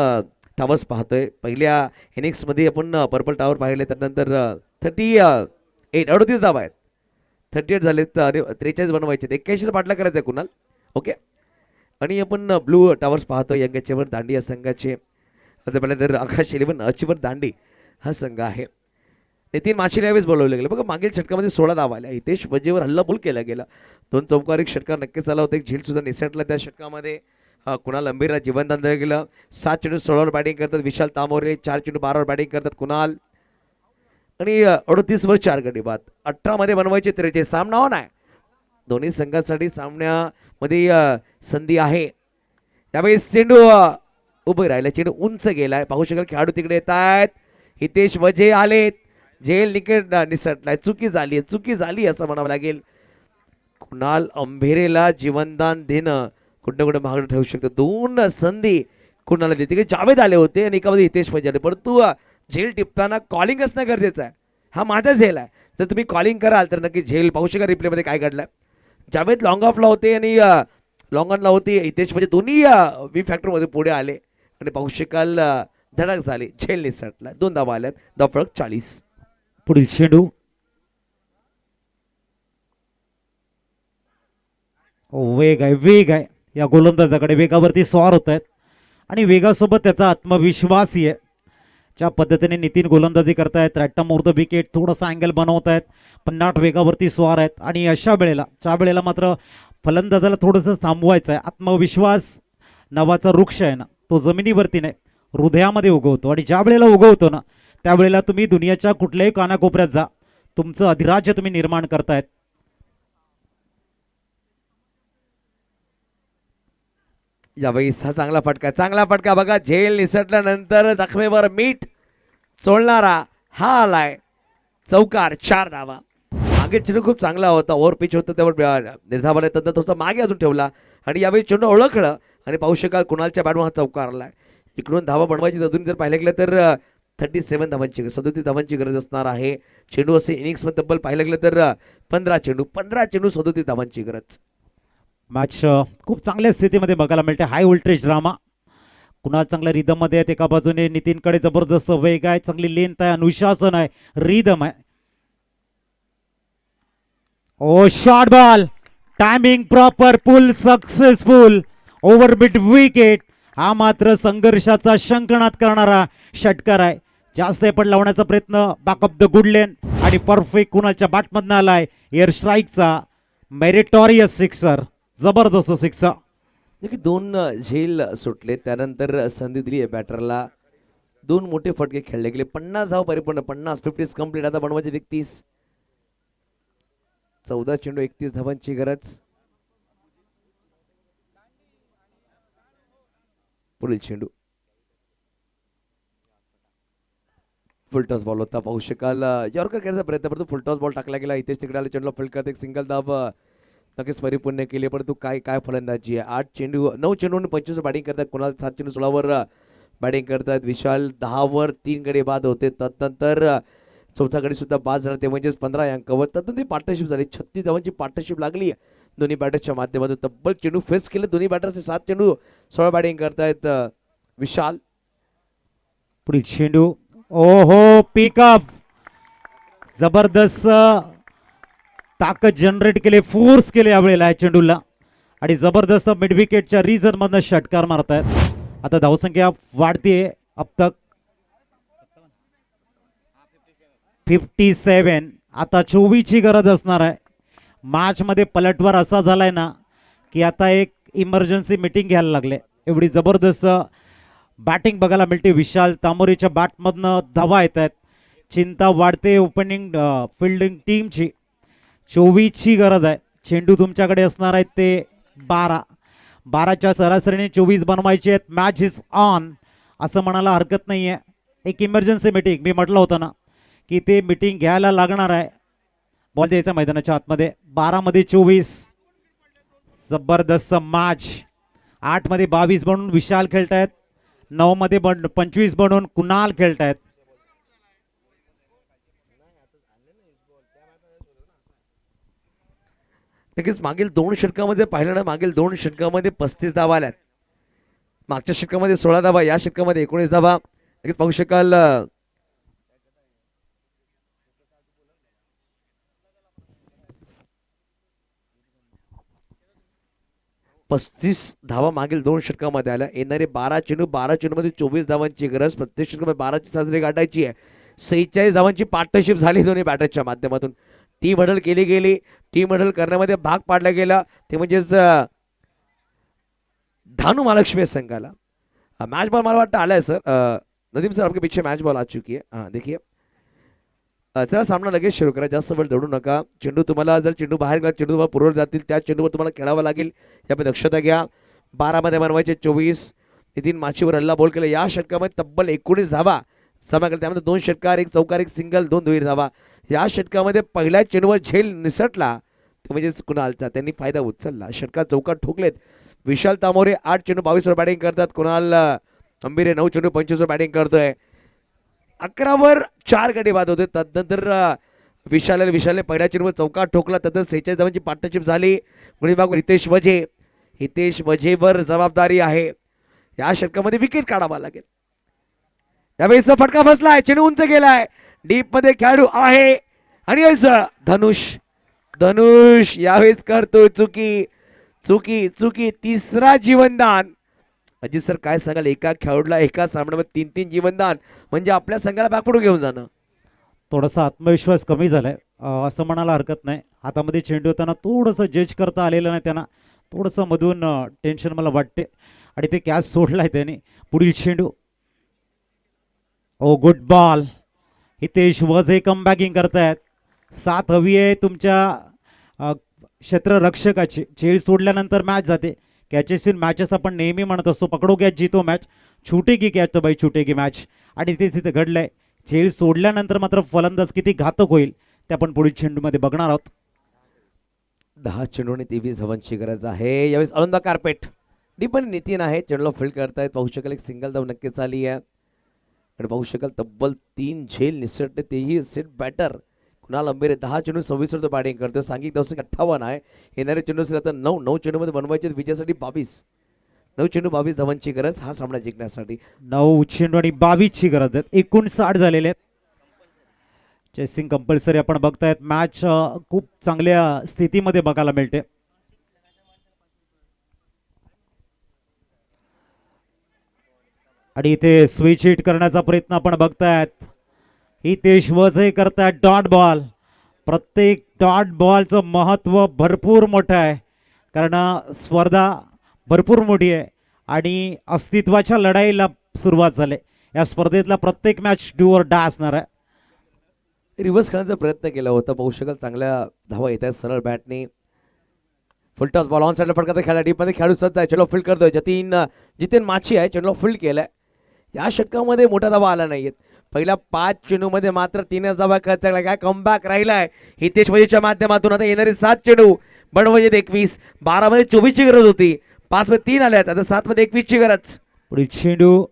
टावर्स पाहतोय. पहिल्या इनिंग्समध्ये आपण पर्पल टावर पाहिले, त्यानंतर 38 धावा आहेत. 38 झालेत आणि 43 बनवायचे. 81 पाठला करायचं आहे कुणाल. ओके. आणि आपण ब्लू टावर्स पाहतोय यंग अच्युवर दांडी या संघाचे. पहिल्या तर आकाश 11 अच्युवर दांडी हा संघ आहे. नितीन माछिले यावेळेस बोलवले गेले. बघा मागील षटकामध्ये 16 धावा आल्या. हितेश वजेवर हल्लाबोल केला गेला. 2 चौकार एक षटकार नक्कीच आला होता. एक झेल सुद्धा निसटला त्या षटकामध्ये. कुणाल अंबीरला जीवनदान दिलं गेलं. 7 चेंडू 16वर बॅटिंग करतात विशाल तामोरे. 4 चेंडू 12वर बॅटिंग करतात कुणाल. आणि 38 वर 4 गडी बाद. 18 मध्ये बनवायचे 43. सामना ऑन आहे. दोन्ही संघांसाठी सामन्यामध्ये संधी आहे. त्यावेळेस चेंडू उभे राहिला. चेंडू उंच गेलाय. पाहू शकाल खेळाडू तिकडे येत आहेत. हितेश वजे आलेत. झेल निसटलाय. चुकी झाली असं म्हणावं लागेल. कुणाल अंबेरेला जीवनदान देणं कुठं कुठं मागणं ठेवू शकतो. 2 संधी कुणाला देते. जावेद आले होते आणि एकामध्ये हितेश वजे आले. परंतु झेल टिपताना कॉलिंग असणं गरजेचं आहे. हा माझा झेल आहे. जर तुम्ही कॉलिंग कराल तर नक्की झेल पाहू शकाल. रिप्लेमध्ये काय घडलं. जावेद लॉंग ऑफला होते आणि लॉंग ऑनला होते. हितेश वजे दोन्ही वी फॅक्टरमध्ये पुढे आले आणि पाहू शकाल धडक झाली. झेल निसटला. 2 धावा आल्यात. धावफलक 40. पुढील चेंडू वेग आहे. या गोलंदाजाकडे वेगावरती स्वार होत आहेत आणि वेगासोबत त्याचा आत्मविश्वासही आहे. ज्या पद्धतीने नितीन गोलंदाजी करतायत. रॅट्टा मोर द विकेट. थोडासा अँगल बनवत आहेत. 50 वेगावरती स्वार आहेत आणि अशा वेळेला ज्या वेळेला मात्र फलंदाजाला थोडंसं थांबवायचं आहे. आत्मविश्वास नावाचा वृक्ष आहे ना, तो जमिनीवरती नाही हृदयामध्ये उगवतो आणि ज्या वेळेला उगवतो ना त्यावेळेला तुम्ही दुनियाच्या कुठल्याही कानाकोपऱ्यात जा, तुमचं अधिराज्य तुम्ही निर्माण करतायत. यावेळेस हा चांगला फटका बघा. झेल निसटल्यानंतर जखमेवर मीठ चोळणारा हा आलाय. चौकार. 4 धावा. मागे चेंडू खूप चांगला होता. ओव्हर पिच होतं त्यावर निर्धावाला येतात थोडासा मागे अजून ठेवला आणि यावेळी चेंडू ओळखलं आणि पाहू शकाल कुणालच्या बॅटवर हा चौकार आलाय. इकडून धावा बनवायची अजून जर पाहिलं गेलं तर 37 धावांची 37 धावांची गरज असणार आहे. चेंडू असे इनिंग्समध्ये तब्बल पाहिलं गेलं तर 15 चेंडू 37 धावांची गरज. मॅच खूप चांगल्या स्थितीमध्ये बघायला मिळते. High voltage drama. कुणाल चांगल्या रिदम मध्ये आहेत. एका बाजूने नितीनकडे जबरदस्त वेग आहे. चांगली लेंथ आहे. अनुशासन आहे. रिदम आहे. ओ short ball. Timing proper. Pull successful. ओव्हरबिट विकेट. हा मात्र संघर्षाचा शंकनाद करणारा षटकार आहे. जास्त एफर्ट लावण्याचा प्रयत्न. बॅकअप द गुड लेन आणि परफेक्ट कुणालच्या बॅटमधनं आलाय. एअर स्ट्राईकचा मेरिटोरियस सिक्सर. जबरदस्त सिक्सर. 2 झेल सुटले. त्यानंतर संधी दिली आहे बॅटरला. 2 मोठे फटके खेळले गेले. 50 धाव परिपूर्ण. 50 कंप्लीट. आता बनवायचे 31. 14 चेंडू 31 धावांची गरज. पुढील चेंडू फुलटॉस बॉल होता. पाहू शकाल यॉर्कर करायचा प्रयत्न परंतु फुलटॉस बॉल टाकला गेला. इथेच तिकडे आले. चेंडूला फील्ड करत एक सिंगल धाव नक्कीच परिपूर्ण केली. परंतु काय फलंदाजी आहे. 9 चेंडू 25 बॅटिंग करतात. कुणाल 7 चेंडू 16वर बॅटिंग करतात. विशाल 10 वर 3 गडी बाद होते. तदनंतर चौथा गडी सुद्धा बाद झाला. ते म्हणजेच 15 अंकावर. तदनंतर पार्टनरशिप झाली. 36 धावांची पार्टनरशिप लागली दोन्ही बॅटर्सच्या माध्यमातून. तब्बल चेंडू फेस केले दोन्ही बॅटर्स. 7 चेंडू 16 बॅटिंग करतायत विशाल. पुढील चेंडू. ओहो पिकअप. जबरदस्त ताकद जनरेट केले. फोर्स केले यावेळेला या चेंडूला आणि जबरदस्त मिड विकेटच्या रिझन मधनं षटकार मारतायत. आता धावसंख्या वाढते. अब तक 57. आता 24 ची गरज असणार आहे. मॅच मध्ये पलटवार असा झालाय ना की आता एक इमर्जन्सी मीटिंग घ्यायला लागले. एवढी जबरदस्त बॅटिंग बघायला मिळते. विशाल तामोरेच्या बॅटमधनं धावा येत आहेत. चिंता वाढते ओपनिंग फिल्डिंग टीमची. 24 ची गरज आहे. चेंडू तुमच्याकडे असणार आहेत ते 12च्या सरासरीने 24 बनवायचे आहेत. मॅच इज ऑन असं म्हणायला हरकत नाही आहे. एक इमर्जन्सी मीटिंग मी म्हटलं होतं ना की ते मीटिंग घ्यायला लागणार आहे. बॉल द्यायचा मैदानाच्या आतमध्ये. 12 मध्ये 24. जबरदस्त मॅच. 8 मध्ये 22 बनवून विशाल खेळतायत. 9 मध्ये 25 बनवून कुणाल खेळतायत. नक्कीच मागील 2 षटकामध्ये पाहिलं ना, मागील 2 षटकामध्ये 35 धावा आल्यात. मागच्या षटकामध्ये 16 धावा. या षटकामध्ये 19 धावा. नक्कीच पाहू शकाल 35 धावा मागील 2 षटकामध्ये आल्या. येणारे 12 चेंडू मध्ये 24 धावांची गरज. प्रत्येक षटकामध्ये 12ची साजरी गाठायची आहे. 46 धावांची पार्टनरशिप झाली दोन्ही बॅटर्सच्या माध्यमातून. टीम हडल केली गेली, टीम हडल करण्यामध्ये भाग पाडला गेला ते म्हणजेच धानू महालक्ष्मी संघाला. मैच बॉल मला वाटतं आलाय सर. नदीम सर आपके पीछे मैच बॉल आ चुकी है. हाँ देखिए चला सामना लगेच सुरू करा. जास्त वेळ दौडू नका. चेंडू तुम्हाला जर चेंडू बाहेर गेला चेंडू तुम्हाला पुरवले जातील त्या चेंडूवर तुम्हाला खेळावं लागेल यामध्ये दक्षता घ्या. 12 मध्ये बनवायचे 24. नितीन माचीवर हल्ला बॉल केला. या षटकामध्ये तब्बल 19 धावा जमा केल्या त्यामध्ये 2 षटकार 1 चौकार 1 सिंगल 2 दुहेरी धावा. या षटकामध्ये पहिल्या चेंडूवर झेल निसटला तो म्हणजे कुणालचा त्यांनी फायदा उचलला. षटकार चौकार ठोकलेत. विशाल तामोरे 8 चेंडू 22 वर बॅटिंग करतात. कुणाल अंबिरे 9 चेंडू 25 वर बॅटिंग करतोय. 11 वर 4 गडी बाद होते. तदनंतर विशालने पहिल्या चेंडूवर चौकार ठोकला. तदनंतर 46 धावांची पार्टनरशिप झाली. गुणीबाग हितेश वझेवर जबाबदारी आहे. या षटकामध्ये विकेट काढावा लागेल. यावेळेस फटका फसलाय. चेंडू उंच गेलाय. डीप मध्ये खेळाडू आहे आणि धनुष यावेळेस करतो चुकी. तिसरा जीवनदान. अजित सर काय सांगाल एका खेळाडूला एका सामन्यामध्ये 3 जीवनदान म्हणजे आपल्या संघाला बॅकफुट घेऊन जाणं. थोडासा आत्मविश्वास कमी झालाय असं म्हणायला हरकत नाही. हातामध्ये चेंडू होताना थोडंसं जज करता आलेलं नाही त्यांना. थोडंसं मधून टेन्शन मला वाटते आणि ते कॅच सोडलाय त्याने. पुढील चेंडू. ओ गुड बॉल. हितेश वझे कमबॅकिंग करतायत. 7 हवी आहे तुमच्या क्षेत्ररक्षकाची. चेल सोडल्यानंतर मॅच जाते. कॅचेस इन मॅचेस आपण नेहमी म्हणत असतो. पकडो कॅच जीतो मॅच. छुटेगी कॅच तो बाई छुटेगी मॅच. आणि तेच तिथे घडलंय. चेल सोडल्यानंतर मात्र फलंदाज किती घातक होईल ते आपण पुढील चेंडूमध्ये बघणार आहोत. 10 चेंडू आणि 23 धावांची गरज आहे. यावेळेस अळंदा कार्पेट पण नितीन आहे चेंडूला फील्ड करतायत. पाहू शकाल एक सिंगल धाव नक्कीच आली आहे आणि पाहू शकाल तब्बल 3 झेल निसटते तेही सेट बॅटर. कुणाल अंबेरे 10 चेंडू 26 वर बॅटिंग करतो. सांघिक धावसंख्या 58 आहे. येणारे चेंडू असेल आता 9 चेंडूमध्ये बनवायचे विजयासाठी 9 चेंडू 22 धावांची गरज हा सामना जिंकण्यासाठी. 9 चेंडू आणि 22 ची गरज आहे. 59 झालेले आहेत. चेसिंग कंपल्सरी आपण बघतायत. मॅच खूप चांगल्या स्थितीमध्ये बघायला मिळते. आणि इथे स्विच हिट करण्याचा प्रयत्न आपण बघतायत. हितेश वझे करतायत डॉट बॉल. प्रत्येक डॉट बॉलचं महत्त्व भरपूर मोठं आहे कारण स्पर्धा भरपूर मोठी आहे आणि अस्तित्वाच्या लढाईला सुरुवात झाली. या स्पर्धेतला प्रत्येक मॅच डू और डाय असणार आहे. रिव्हर्स खेळण्याचा प्रयत्न केला होता. पाहू शकाल चांगल्या धावा येत आहेत सरळ बॅटने. फुलटॉस बॉल ऑन साईडला फटका खेळा. डीपमध्ये खेळाडू सज्ज आहे. चेंडू फील्ड करतोय. जितेन माची आहे. चेंडू फील्ड केलाय. या षटकामध्ये मोठा धावा आला नाहीये. पहिल्या 5 चेंडूमध्ये मात्र 3च धावा खर्चला. काय कमबॅक राहिलाय हितेश वझेच्या माध्यमातून. आता येणारे 7 चेंडू बनवजे 21. 12 मध्ये 24 ची गरज होती. 5 मध्ये 3 आल्यात. आता 7 मध्ये 21 ची गरज. पुढील चेंडू.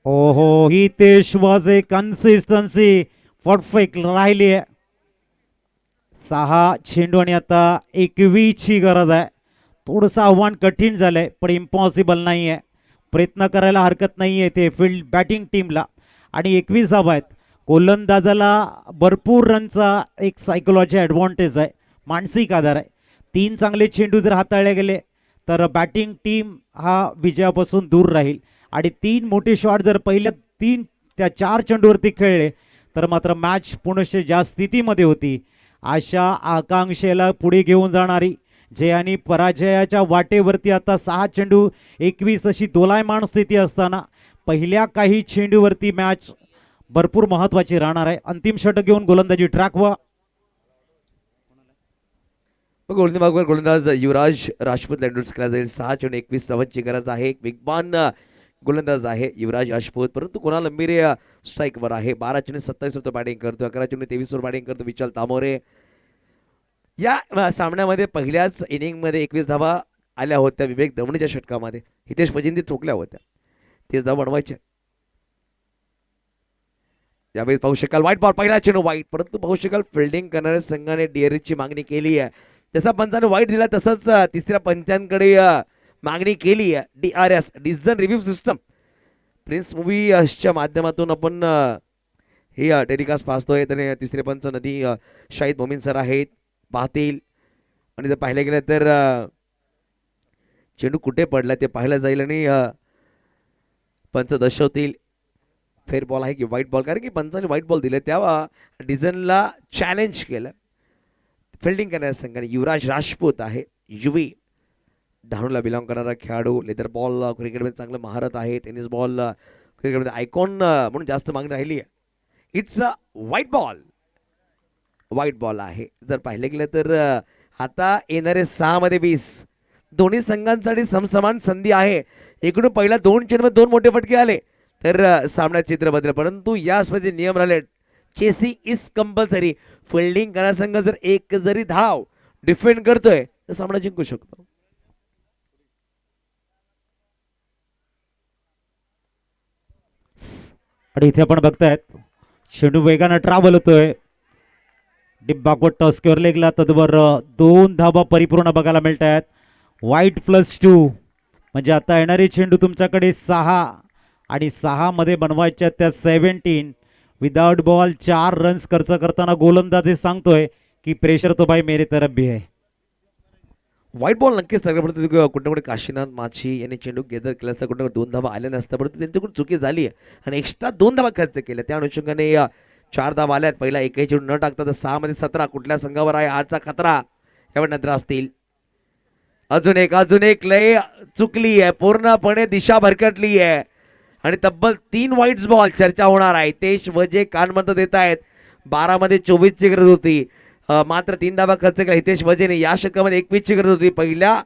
ओहो हितेश वझे कन्सिस्टन्सी परफेक्ट राहिली आहे. 6 चेंडू आणि आता 21 ची गरज आहे. थोडंसं आव्हान कठीण झालंय पण इम्पॉसिबल नाही आहे. प्रयत्न करायला हरकत नाही आहे ते फील्ड बॅटिंग टीमला. आणि 21 धावा आहेत. गोलंदाजाला भरपूर रनचा एक सायकोलॉजी ॲडव्हान्टेज आहे. मानसिक आधार आहे. 3 चांगले चेंडू जर हाताळले गेले तर बॅटिंग टीम हा विजयापासून दूर राहील. आणि 3 मोठे शॉट जर पहिल्या 3 त्या 4 चेंडूवरती खेळले तर मात्र मॅच पुनश्च ज्या स्थितीमध्ये होती अशा आकांक्षेला पुढे घेऊन जाणारी जय आणि पराजयाच्या वाटेवरती आता 6 चेंडू 21 अशी दोलायमान स्थिती असताना पहिल्या काही चेंडूवरती मॅच भरपूर महत्वाची राहणार आहे. अंतिम षटक घेऊन गोलंदाजी ट्रॅकवर. गोलंदाज युवराज राजपूत लँडूस केला जाईल. 6 चेंडू 21 धावांची गरज आहे. एक वेगवान गोलंदाज आहे युवराज राजपूत. परंतु कुणाल अंबिरे स्ट्राईकवर आहे. 12 चेंडू 27 वर बॅटिंग करतो. 11 चेंडू 23 वर बॅटिंग करतो विशाल तामोरे. या सामन्यामध्ये पहिल्याच इनिंगमध्ये 21 धावा आल्या होत्या. विवेक दवणेच्या षटकामध्ये हितेश वझेंनी ठोकल्या होत्या. 30 धावा बनवायच्या. यावेळी पाहू शकाल वाईट बॉल. पहिला चेंडू वाईट. परंतु पाहू शकाल फिल्डिंग करणाऱ्या संघाने DRSची मागणी केली आहे. जसा पंचाने वाईट दिला तसंच तिसऱ्या पंचांकडे मागणी केली आहे. DRS decision review system prince मूवीच्या माध्यमातून आपण हे टेलिकास्ट पाहतोय. त्याने तिसरे पंच नदी शाहिद मोमीन सर आहेत पाहतील आणि जर पाहिलं गेलं तर चेंडू कुठे पडला ते पाहायला जाईल आणि पंच दर्शवतील. फेअर बॉल आहे की व्हाईट बॉल, कारण की पंचांनी व्हाईट बॉल दिले तेव्हा डिझनला चॅलेंज केलं. फिल्डिंग करणाऱ्या संघाने युवराज राजपूत आहे, युवी डहाणूला बिलॉंग करणारा खेळाडू. लेदर बॉल क्रिकेटमध्ये चांगलं महारत आहे. टेनिस बॉल क्रिकेटमध्ये आयकॉन म्हणून जास्त मागणी राहिली आहे. It's a white ball, white ball आहे. जर पाहिलं गेलं तर आता येणारे 6 मध्ये 20 दोन्ही संघांसाठी समसमान संधी आहे. इकडून पहिला 2 चेंडूमध्ये 2 मोठे फटके आले तर सामन्यात चित्र बदल, परंतु या स्पर्धेचे नियम राहिले चेसिंग इज कंपल्सरी. फिल्डिंग करणारा संघ जर एक जरी धाव डिफेंड करतोय तर सामना जिंकू शकतो. आणि इथे आपण बघतायत चेंडू वेगानं ट्रॅव्हल होतोय. डीप बॅकवर्ड टॉस किंवा लेगला तदवर 2 धाबा परिपूर्ण बघायला मिळत आहेत. व्हाईट +2 म्हणजे आता येणारे चेंडू तुमच्याकडे 6 आणि 6 मध्ये बनवायच्या त्या 17. विदाउट बॉल 4 रन्स खर्च करताना गोलंदाज सांगतोय की प्रेशर तो भाई मेरे तरफ भी है. व्हाईट बॉल नक्कीच सगळं पडतं. कुठे कुठे काशीनाथ माछी यांनी चेंडू गेदर केला असता, कुठे 2 धावा आल्या नसता, परंतु त्यांच्याकडून चुकी झाली आहे आणि एक्स्ट्रा 2 धावा खर्च केल्या. त्या अनुषंगाने 4 धावा आल्यात. पहिला एकही चेंडू न टाकता तर 6 मध्ये 17 कुठल्या संघावर आहे आजचा खतरा यावर नंतर असतील. अजून एक लय चुकली आहे, पूर्णपणे दिशा भरकटली आहे आणि तब्बल 3 व्हाईट बॉल चर्चा होणार आहे. हितेश वजे कानमंत्र देत आहेत. 12 मध्ये 24 ची गरज होती, मात्र 3 धावा खर्च केला हितेश वजेने. या षटकामध्ये 21 ची गरज होती. पहिल्या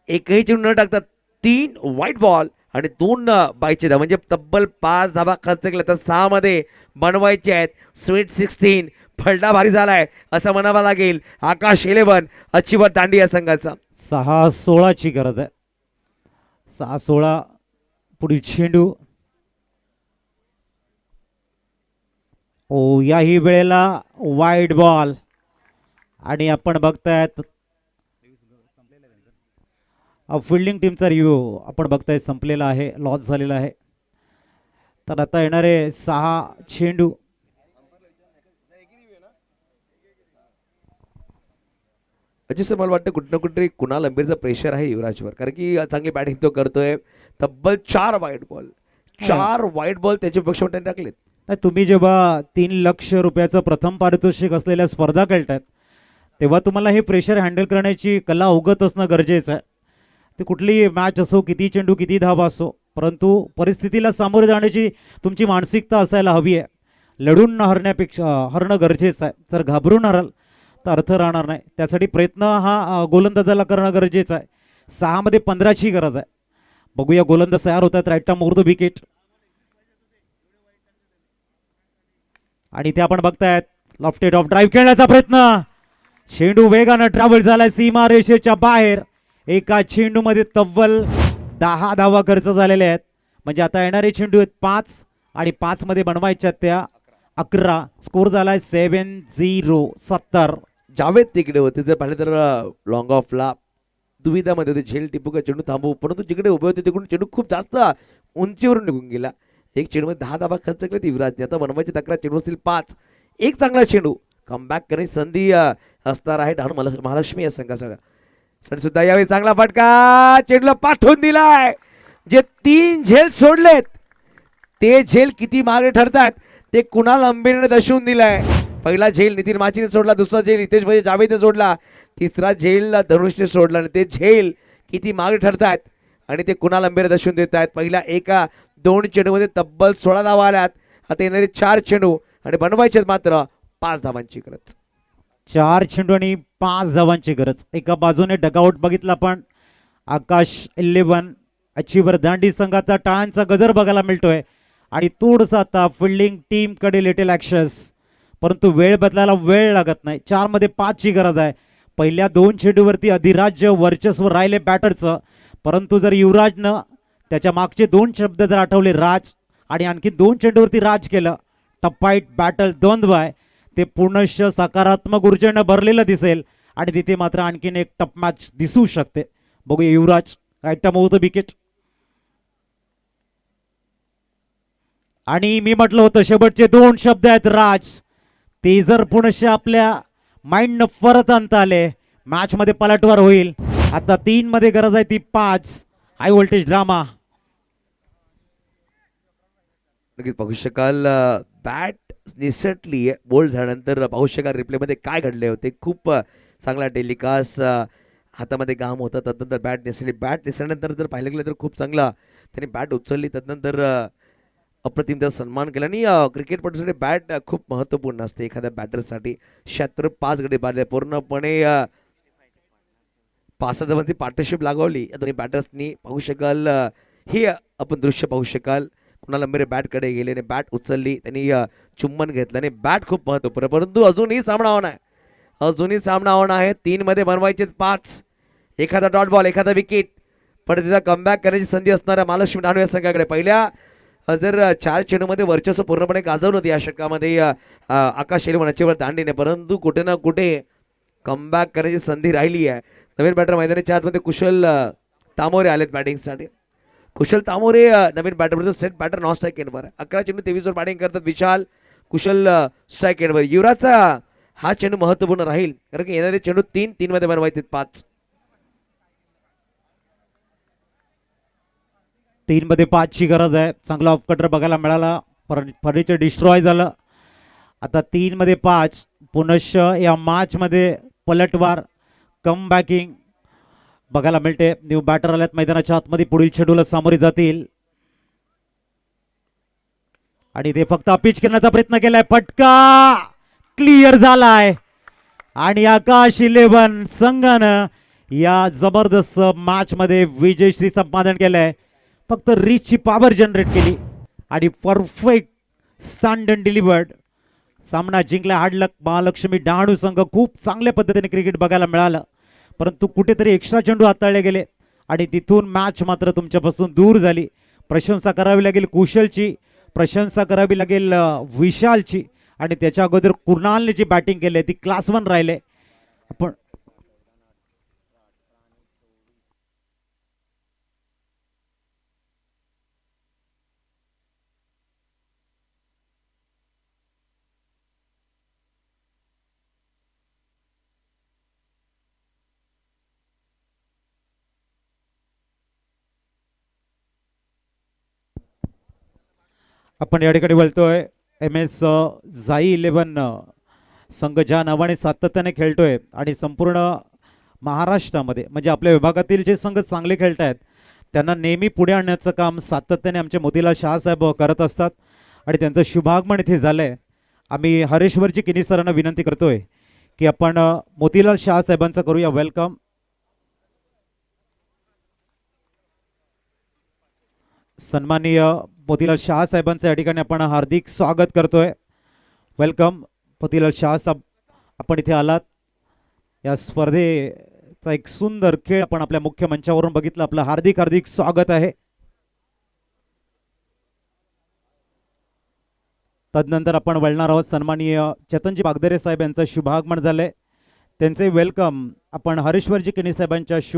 एकही चेंडू न टाकता 3 व्हाईट बॉल आणि 2 बायचे धावा म्हणजे तब्बल 5 धावा खर्च केला तर 6 मध्ये बनवायचे आहेत. स्वीट 16 फलटा भारी झालाय असं म्हणावं लागेल. आकाश 11 अचिवर दांडी या संघाचा. 6-16 ची गरज आहे. 6-16 पुढील चेंडू. ओ याही वेळेला वाईड बॉल आणि आपण बघतायत फिल्डिंग टीमचा रिव्ह्यू आपण बघताय संपलेला आहे, लॉस झालेला आहे. तर आता येणारे 6 चेंडू. अजय सर मला वाटतं कुठं ना कुठे कुणाल अंबीरचं प्रेशर आहे युवराजवर, कारण की चांगली बॅटिंग तो करतोय. तब्बल 4 व्हाईट बॉल, 4 व्हाईट बॉल त्याच्यापेक्षा त्यांनी टाकलेत. नाही, तुम्ही जेव्हा 3 लाख रुपयाचं प्रथम पारितोषिक असलेल्या स्पर्धा खेळतात तेव्हा तुम्हाला हे प्रेशर हँडल करण्याची कला अवगत असणं गरजेचं आहे. ते कुठलीही मॅच असो, किती चेंडू किती धावा असो, परंतु परिस्थितीला सामोरे जाण्याची तुमची मानसिकता असायला हवी आहे. लढून हरणं गरजेचं आहे. जर घाबरून हराल तर अर्थ राहणार नाही. त्यासाठी प्रयत्न हा गोलंदाजाला करणं गरजेचं आहे. 6 मध्ये 15 ची गरज आहे. बघूया गोलंदाज तयार होतात. Right term over the wicket आणि ते आपण बघतायत लॉफ्टेड ऑफ ड्राईव्ह खेळण्याचा प्रयत्न. चेंडू वेगानं ट्रॅव्हल झालाय सीमा रेषेच्या बाहेर. एका चेंडूमध्ये तब्बल 10 धावा खर्च झालेले आहेत. म्हणजे आता येणारे चेंडू आहेत 5 आणि 5 मध्ये बनवायच्या त्या 11. स्कोर झालाय 7-0 70. जावेद तिकडे होते, जर पाहिलं तर लॉंग ऑफला दुविधामध्ये होते. झेल टिपू का चेंडू थांबवू, परंतु जिकडे उभे होते तिकडून चेंडू खूप जास्त उंचीवरून निघून गेला. एक चेंडूमध्ये 10 धावा खर्च केले युवराजने. आता बनवायची 11 चेंडू असतील 5. एक चांगला चेंडू कमबॅक करण्याची संधी असणार आहे डहाणू महालक्ष्मी या संघासाठी सुद्धा. यावेळी चांगला फटका चेंडूला पाठवून दिलाय. जे 3 झेल सोडलेत ते झेल किती मागे ठरतात ते कुणाल अंबेरीने दर्शवून दिलाय. पहिला झेल नितीन माचीने सोडला, दुसरा झेल हितेश भाई जावेदने सोडला, तिसरा झेल धनुषने सोडला आणि ते झेल किती मागे ठरतात आणि ते कुणाल अंबेरे दर्शवून देत आहेत. पहिला 1-2 चेंडूमध्ये तब्बल 16 धावा आल्यात. आता येणारे 4 चेंडू आणि बनवायचे मात्र 5 धावांची गरज. 4 चेंडू आणि 5 धावांची गरज. एका बाजूने डगआउट बघितला पण आकाश 11 अचिवर दांडी संघाचा टाळांचा गजर बघायला मिळतोय आणि थोडंसं आता फिल्डिंग टीम कडे लिटिल ॲक्शन्स, परंतु वेळ बदलायला वेळ लागत नाही. 4 मध्ये 5 ची गरज आहे. पहिल्या 2 चेंडूवरती अधिराज्य वर्चस्व राहिले बॅटरचं, परंतु जर युवराजनं त्याच्या मागचे 2 शब्द जर आठवले राज आणि आणखी 2 चेंडूवरती राज केलं, टफाईट बॅटल द्वंद्व आहे ते पूर्णशः सकारात्मक ऊर्जेनं भरलेलं दिसेल आणि तिथे मात्र आणखीन एक टफ मॅच दिसू शकते. बघूया Yuvraj right term over the wicket. आणि मी म्हटलं होतं शेवटचे 2 शब्द आहेत राज, ते जर पुनश्च आपल्या माइंडनं परत आणता आले मॅच मध्ये पलटवार होईल. आता 3 मध्ये गरज आहे ती 5. High voltage drama. नक्कीच पाहू शकाल बॅट रिसेंटली बोल्ड झाल्यानंतर पाहू शकाल रिप्लेमध्ये काय घडले होते. खूप चांगला टेलिकास्ट, हातामध्ये काम होतं. तदनंतर बॅट दिसल्यानंतर जर पाहिलं गेलं तर खूप चांगला त्यांनी बॅट उचलली. तदनंतर अप्रतिम त्याचा सन्मान केला. आणि क्रिकेटपटूसाठी बॅट खूप महत्त्वपूर्ण असते एखाद्या बॅटरसाठी. 76 गडी बाद पूर्णपणे 65 धावांची पार्टनरशिप लागवली या दोन्ही बॅटर्सनी. पाहू शकाल ही आपण दृश्य पाहू शकाल. कुणाला मेरे बॅटकडे गेले आणि बॅट उचलली, त्यांनी चुंबन घेतलं आणि बॅट खूप महत्त्वपूर्ण. परंतु अजूनही सामना होणार आहे, अजूनही सामना होणार आहे. 3 मध्ये बनवायचे 5. एखादा डॉट बॉल, एखादा विकेट, पण तिला कमबॅक करण्याची संधी असणाऱ्या महालक्ष्मी डहाणू या संघाकडे. पहिल्या जर 4 चेंडूमध्ये वर्चस्व पूर्णपणे गाजवलं होतं या षटकामध्ये आकाश इलेव्हन अचीवर दांडीने, परंतु कुठे ना कुठे कमबॅक करण्याची संधी राहिली आहे. नवीन बॅटर मैदानाच्या आतमध्ये कुशल तामोरे आलेत बॅटिंगसाठी. कुशल तामोरे नवीन batter, set batter non strike एंडवर. 11 चेंडू 23 वर बॅटिंग करतात विशाल. कुशल स्ट्राईक एंडवर. युवराजचा हा चेंडू महत्त्वपूर्ण राहील, कारण की येणारे चेंडू 3 मध्ये बनवायचे 5. 3 मध्ये 5 ची गरज आहे. चांगला ऑफ कटर बघायला मिळाला, फर्निचर डिस्ट्रॉय झालं. आता 3 मध्ये 5. पुनश्च या मॅच मध्ये पलटवार, कम बॅकिंग बघायला मिळते. न्यू बॅटर आल्यात मैदानाच्या आतमध्ये, पुढील शेड्यूलला सामोरे जातील. आणि ते फक्त अपिच करण्याचा प्रयत्न केलाय, फटका क्लिअर झालाय. आणि आकाश इलेव्हन संघानं या जबरदस्त मॅच मध्ये विजयश्री संपादन केलंय. फक्त रीचची पॉवर जनरेट केली आणि परफेक्ट स्टँड अँड डिलिव्हर्ड. सामना जिंकला. हार्डलक महालक्ष्मी डहाणू संघ. खूप चांगल्या पद्धतीने क्रिकेट बघायला मिळालं, परंतु कुठेतरी एक्स्ट्रा चेंडू हाताळले गेले आणि तिथून मॅच मात्र तुमच्यापासून दूर झाली. प्रशंसा करावी लागेल कुशलची, प्रशंसा करावी लागेल विशालची, आणि त्याच्या अगोदर कुणालने जी बॅटिंग केली ती क्लास 1 राहिले. आपण आपण या ठिकाणी बोलतोय MS जाई 11 संघ ज्या नावाने सातत्याने खेळतोय आणि संपूर्ण महाराष्ट्रामध्ये म्हणजे आपल्या विभागातील जे संघ चांगले खेळत आहेत त्यांना नेहमी पुढे आणण्याचं काम सातत्याने आमचे मोतीलाल शहासाहेब करत असतात आणि त्यांचं शुभागमन इथे झालंय. आम्ही हरेश्वरजी किनी सरांना विनंती करतोय की आपण मोतीलाल शहासाहेबांचं करूया वेलकम. सन्माननीय मोतीलाल शहासाहेबांचं या ठिकाणी आपण हार्दिक स्वागत करतोय. वेलकम मोतीलाल शहासाहेब, आपण इथे आलात. या स्पर्धेचा एक सुंदर खेळ आपण आपल्या मुख्य मंचावरून बघितलं. आपलं हार्दिक हार्दिक स्वागत आहे. तदनंतर आपण वळणार आहोत. सन्माननीय चेतनजी बागदरे साहेब यांचं शुभागमन झालंय, त्यांचे वेलकम आपण हरेश्वरजी किनी साहेबांच्या शुभ